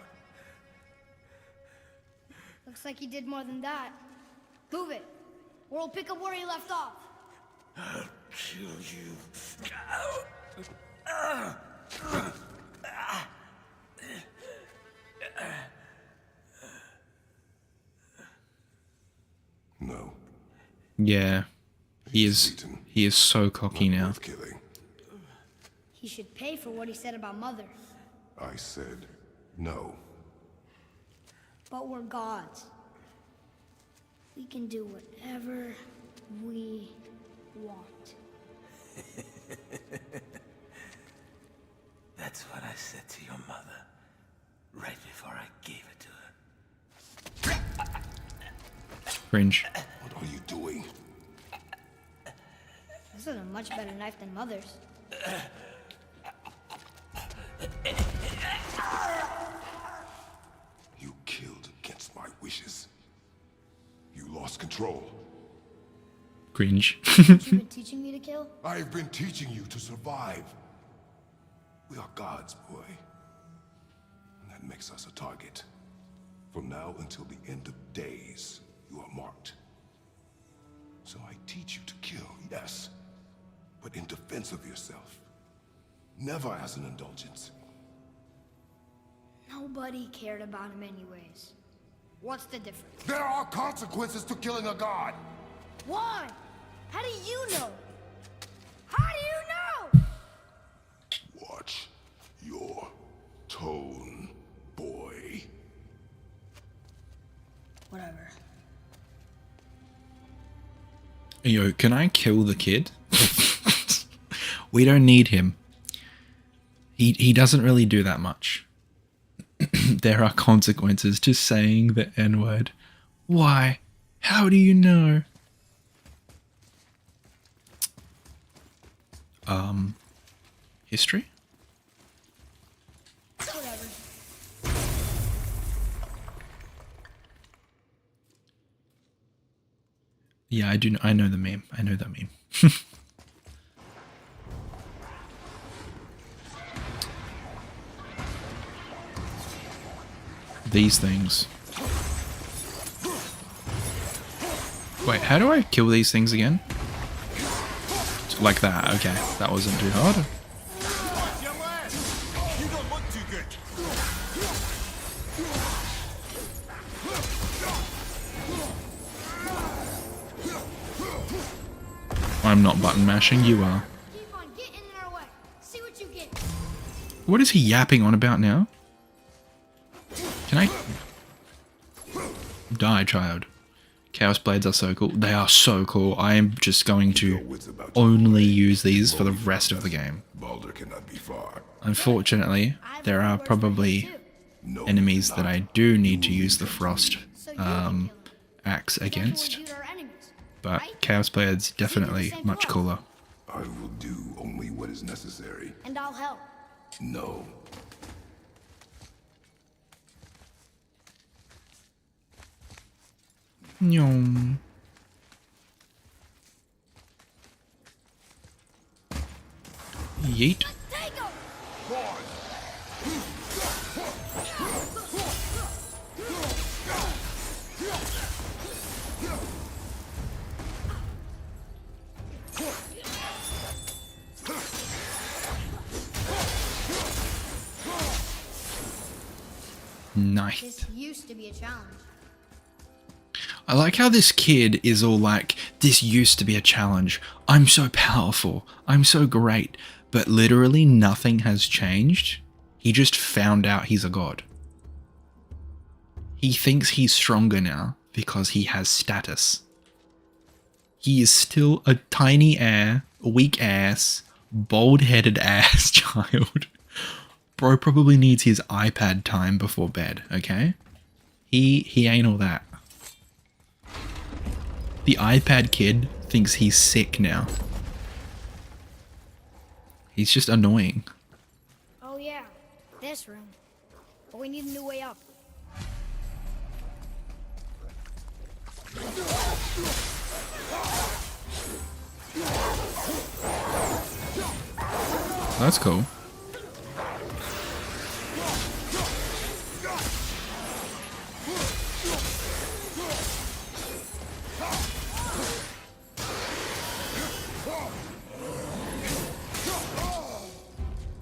Looks like he did more than that. Move it, or we'll pick up where he left off. I'll kill you. No. Yeah, he is so cocky now. Worth killing. He should pay for what he said about Mother. I said no. But we're gods. We can do whatever we want. That's what I said to your mother right before I gave it to her. Cringe. What are you doing? This is a much better knife than Mother's. You killed against my wishes. You lost control. Cringe. You've been teaching me to kill? I've been teaching you to survive. We are gods, boy. And that makes us a target. From now until the end of days, you are marked. So I teach you to kill, yes, but in defense of yourself. Never as an indulgence. Nobody cared about him anyways. What's the difference? There are consequences to killing a god! Why? How do you know? How do you know? Watch your tone, boy. Whatever. Yo, can I kill the kid? We don't need him. He doesn't really do that much. There are consequences to saying the N-word. Why? How do you know? History? Whatever. Yeah, I do. I know the meme. I know that meme. These things. Wait, how do I kill these things again? Like that. Okay, that wasn't too hard. You don't look too good. I'm not button mashing. You are. Keep on getting in our way. See what you get. What is he yapping on about now? Can I die, child? Chaos blades are so cool. They are so cool. I am just going to only use these for the rest of the game. Baldur cannot be far. Unfortunately, there are probably No, enemies that I do need to use the frost So you can kill him. axe That's against, what we do to our enemies, but right? Chaos Blade's definitely much cooler. I will do only what is necessary. And I'll help. No. Nyong. Yeet. Take him! Nice. This used to be a challenge. I like how this kid is all like, this used to be a challenge. I'm so powerful. I'm so great. But literally nothing has changed. He just found out he's a god. He thinks he's stronger now because he has status. He is still a tiny weak ass, bald-headed ass child. Bro probably needs his iPad time before bed, okay? He ain't all that. The iPad kid thinks he's sick now. He's just annoying. Oh yeah, this room. But we need a new way up. That's cool.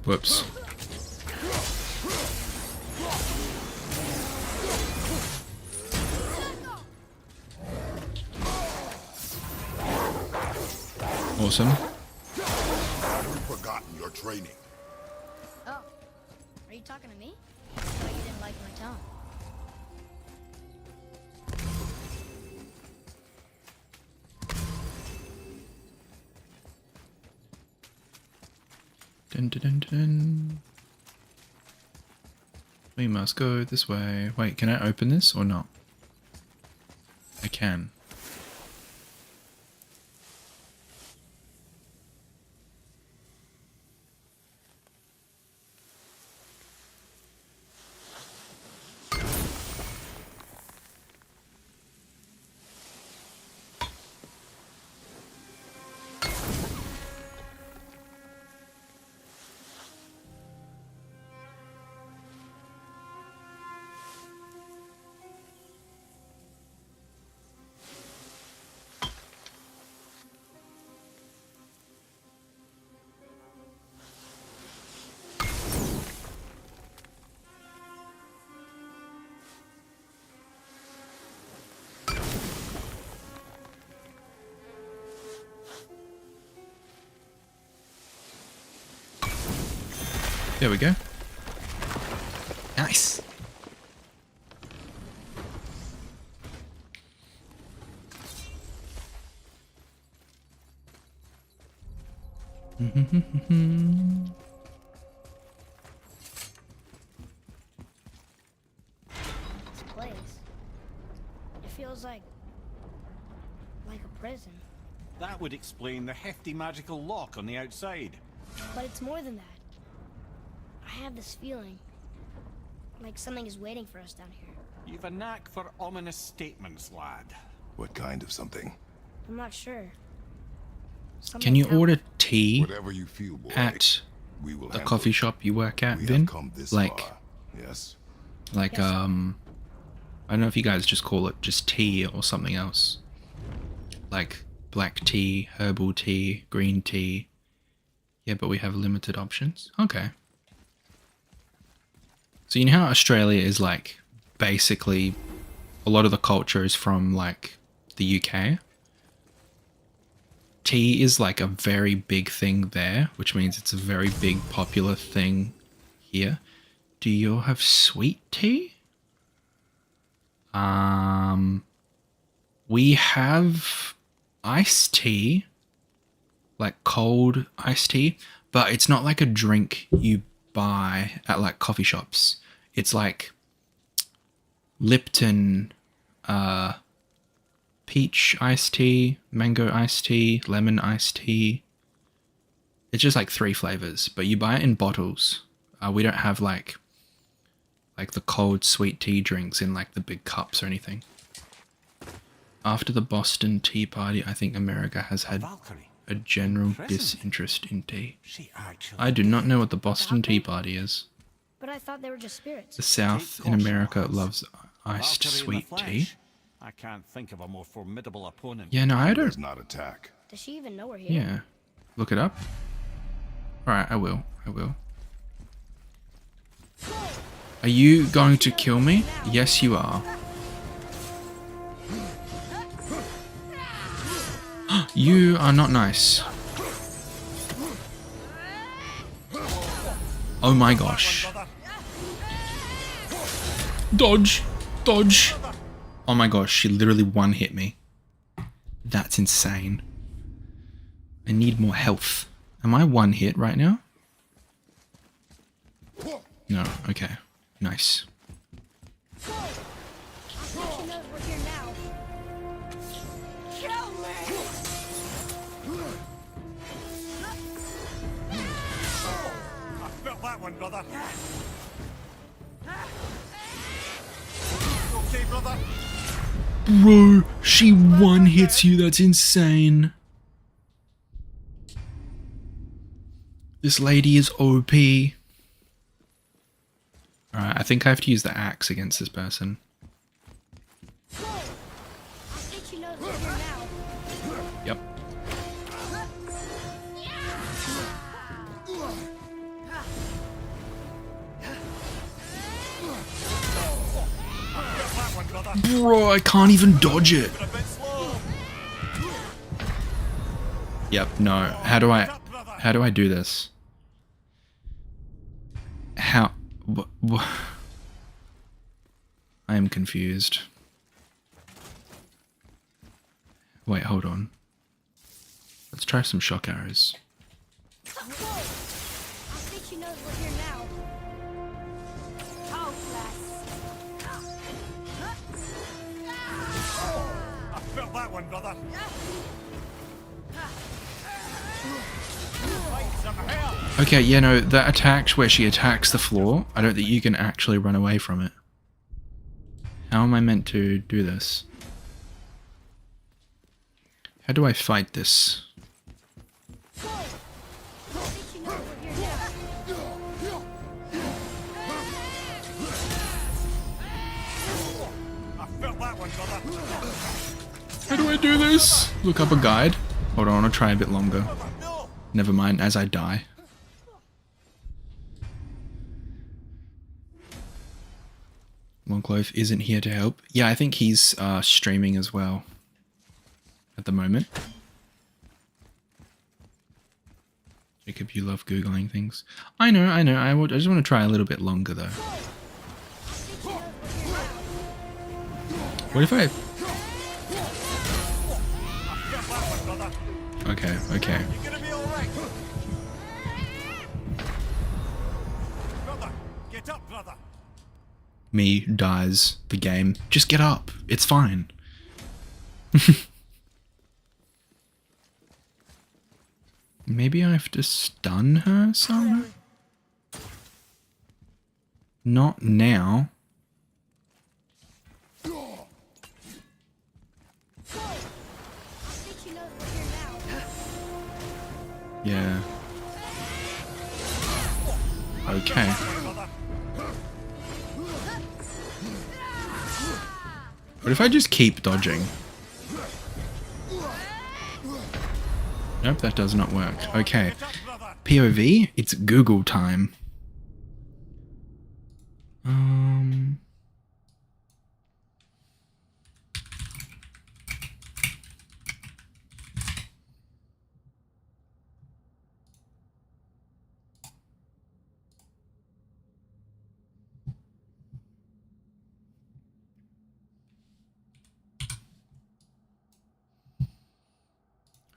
Whoops. Awesome. You've forgotten your training. Oh, are you talking to me? I thought you didn't like my tone. Dun, dun, dun, dun, dun. We must go this way. Wait, can I open this or not? I can. There we go. Nice. This place. It feels like a prison. That would explain the hefty magical lock on the outside. But it's more than that. I have this feeling like something is waiting for us down here. You've a knack for ominous statements, lad. What kind of something? I'm not sure. Can you Something order tea Whatever you feel, boy. at We will the handle coffee it. shop you work at, We Vin? have come this Like, far. Yes. like Yes, sir. I don't know if you guys just call it just tea or something else. Like black tea, herbal tea, green tea. Yeah, but we have limited options. Okay. So you know how Australia is like basically a lot of the culture is from like the UK? Tea is like a very big thing there, which means it's a very big popular thing here. Do you all have sweet tea? We have iced tea, like cold iced tea, but it's not like a drink you buy at like coffee shops. It's like Lipton, peach iced tea, mango iced tea, lemon iced tea. It's just like 3 flavors, but you buy it in bottles. We don't have like the cold sweet tea drinks in like the big cups or anything. After the Boston Tea Party, I think America has had Valkyrie. a general Impressive. disinterest in tea. She actually. I do not know what the Boston Tea Party is. But I thought they were just spirits. The South in America loves iced Valkyrie in the sweet tea. flesh. I can't think of a more formidable opponent. Yeah, no, I Does don't. not attack. Does she even know we're here? Yeah. Look it up. Alright, I will. Are you going to kill me? Yes, you are. You are not nice. Oh my gosh. Dodge! Dodge! Oh my gosh, she literally one hit me. That's insane. I need more health. Am I one hit right now? No, okay. Nice. She knows we're here now. Kill me! I felt that one, brother. Okay, brother. Bro, she one hits you. That's insane. This lady is OP. Alright, I think I have to use the axe against this person. I think she knows we're here now. Yep. Bro, I can't even dodge it. Yep, no. How do I do this? How? I am confused. Wait, hold on. Let's try some shock arrows. I think she knows we're here now. Outlast. I felt that one, brother. Okay, yeah, no, that attack where she attacks the floor, I don't think you can actually run away from it. How am I meant to do this? How do I fight this? I think she knows we're here now. I felt that one, brother. How do I do this? Look up a guide. Hold on, I'll try a bit longer. Never mind, as I die. Longclove isn't here to help. Yeah, I think he's streaming as well at the moment. Jacob, you love Googling things. I know. I just want to try a little bit longer though. What if I... Okay. You're gonna be all right. Brother, get up, brother. Me dies the game. Just get up. It's fine. Maybe I have to stun her somehow? Not now. I think she knows we're here now. Yeah. Okay. What if I just keep dodging? Nope, that does not work. Okay. POV, it's Google time.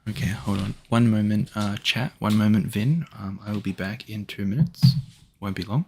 Okay, hold on. One moment, chat. One moment, Vin. I will be back in 2 minutes. Won't be long.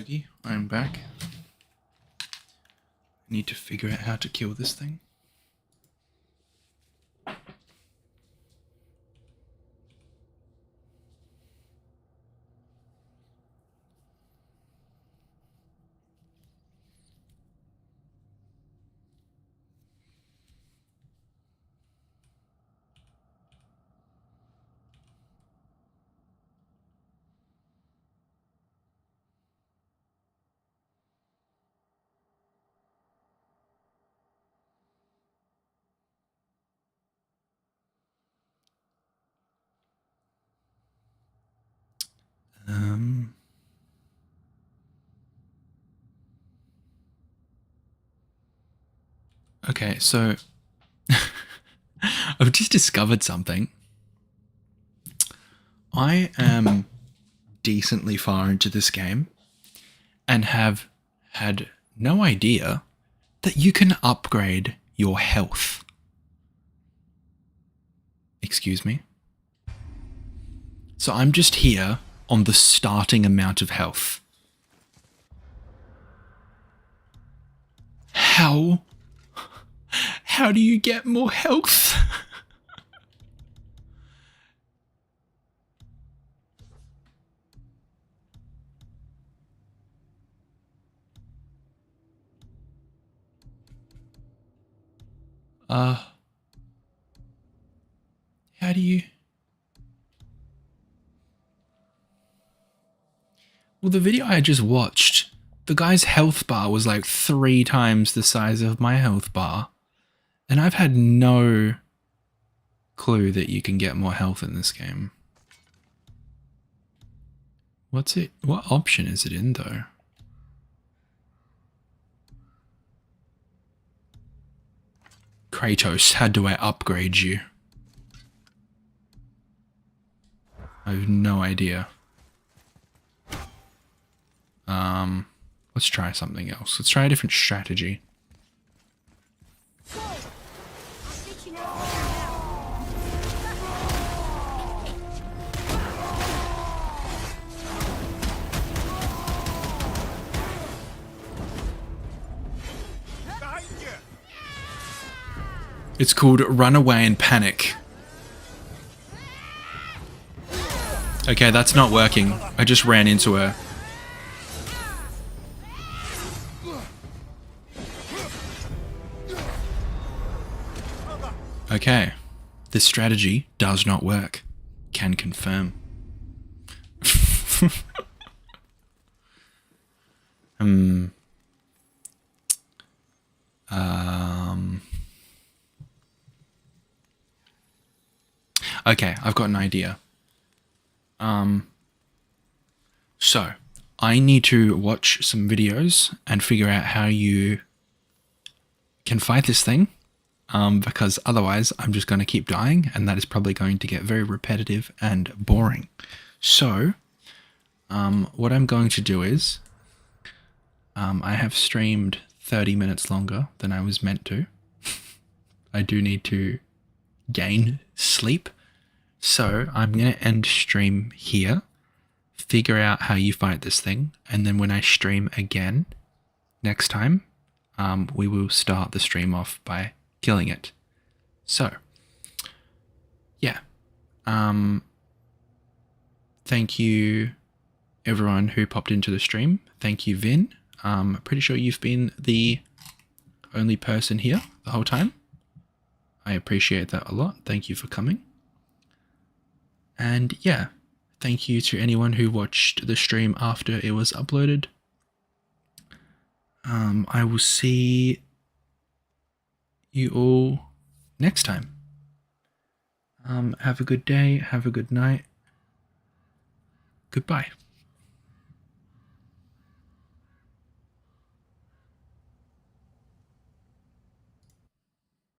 Okie, I'm back. Need to figure out how to kill this thing. Okay, so I've just discovered something. I am decently far into this game and have had no idea that you can upgrade your health. Excuse me? So I'm just here on the starting amount of health. How do you get more health? How do you... Well, the video I just watched, the guy's health bar was like 3 times the size of my health bar. And I've had no clue that you can get more health in this game. What option is it in though? Kratos, how do I upgrade you? I have no idea. Let's try something else. Let's try a different strategy. It's called Run Away and Panic. Okay, that's not working. I just ran into her. Okay, this strategy does not work. Can confirm. Okay, I've got an idea. So, I need to watch some videos and figure out how you can fight this thing. Because otherwise I'm just going to keep dying and that is probably going to get very repetitive and boring. So, what I'm going to do is, I have streamed 30 minutes longer than I was meant to. I do need to gain sleep. So I'm going to end stream here, figure out how you fight this thing, and then when I stream again next time, we will start the stream off by killing it. So, yeah. Thank you everyone who popped into the stream. Thank you, Vin. I'm pretty sure you've been the only person here the whole time. I appreciate that a lot. Thank you for coming. And yeah, thank you to anyone who watched the stream after it was uploaded. I will see you all next time. Have a good day, have a good night. Goodbye.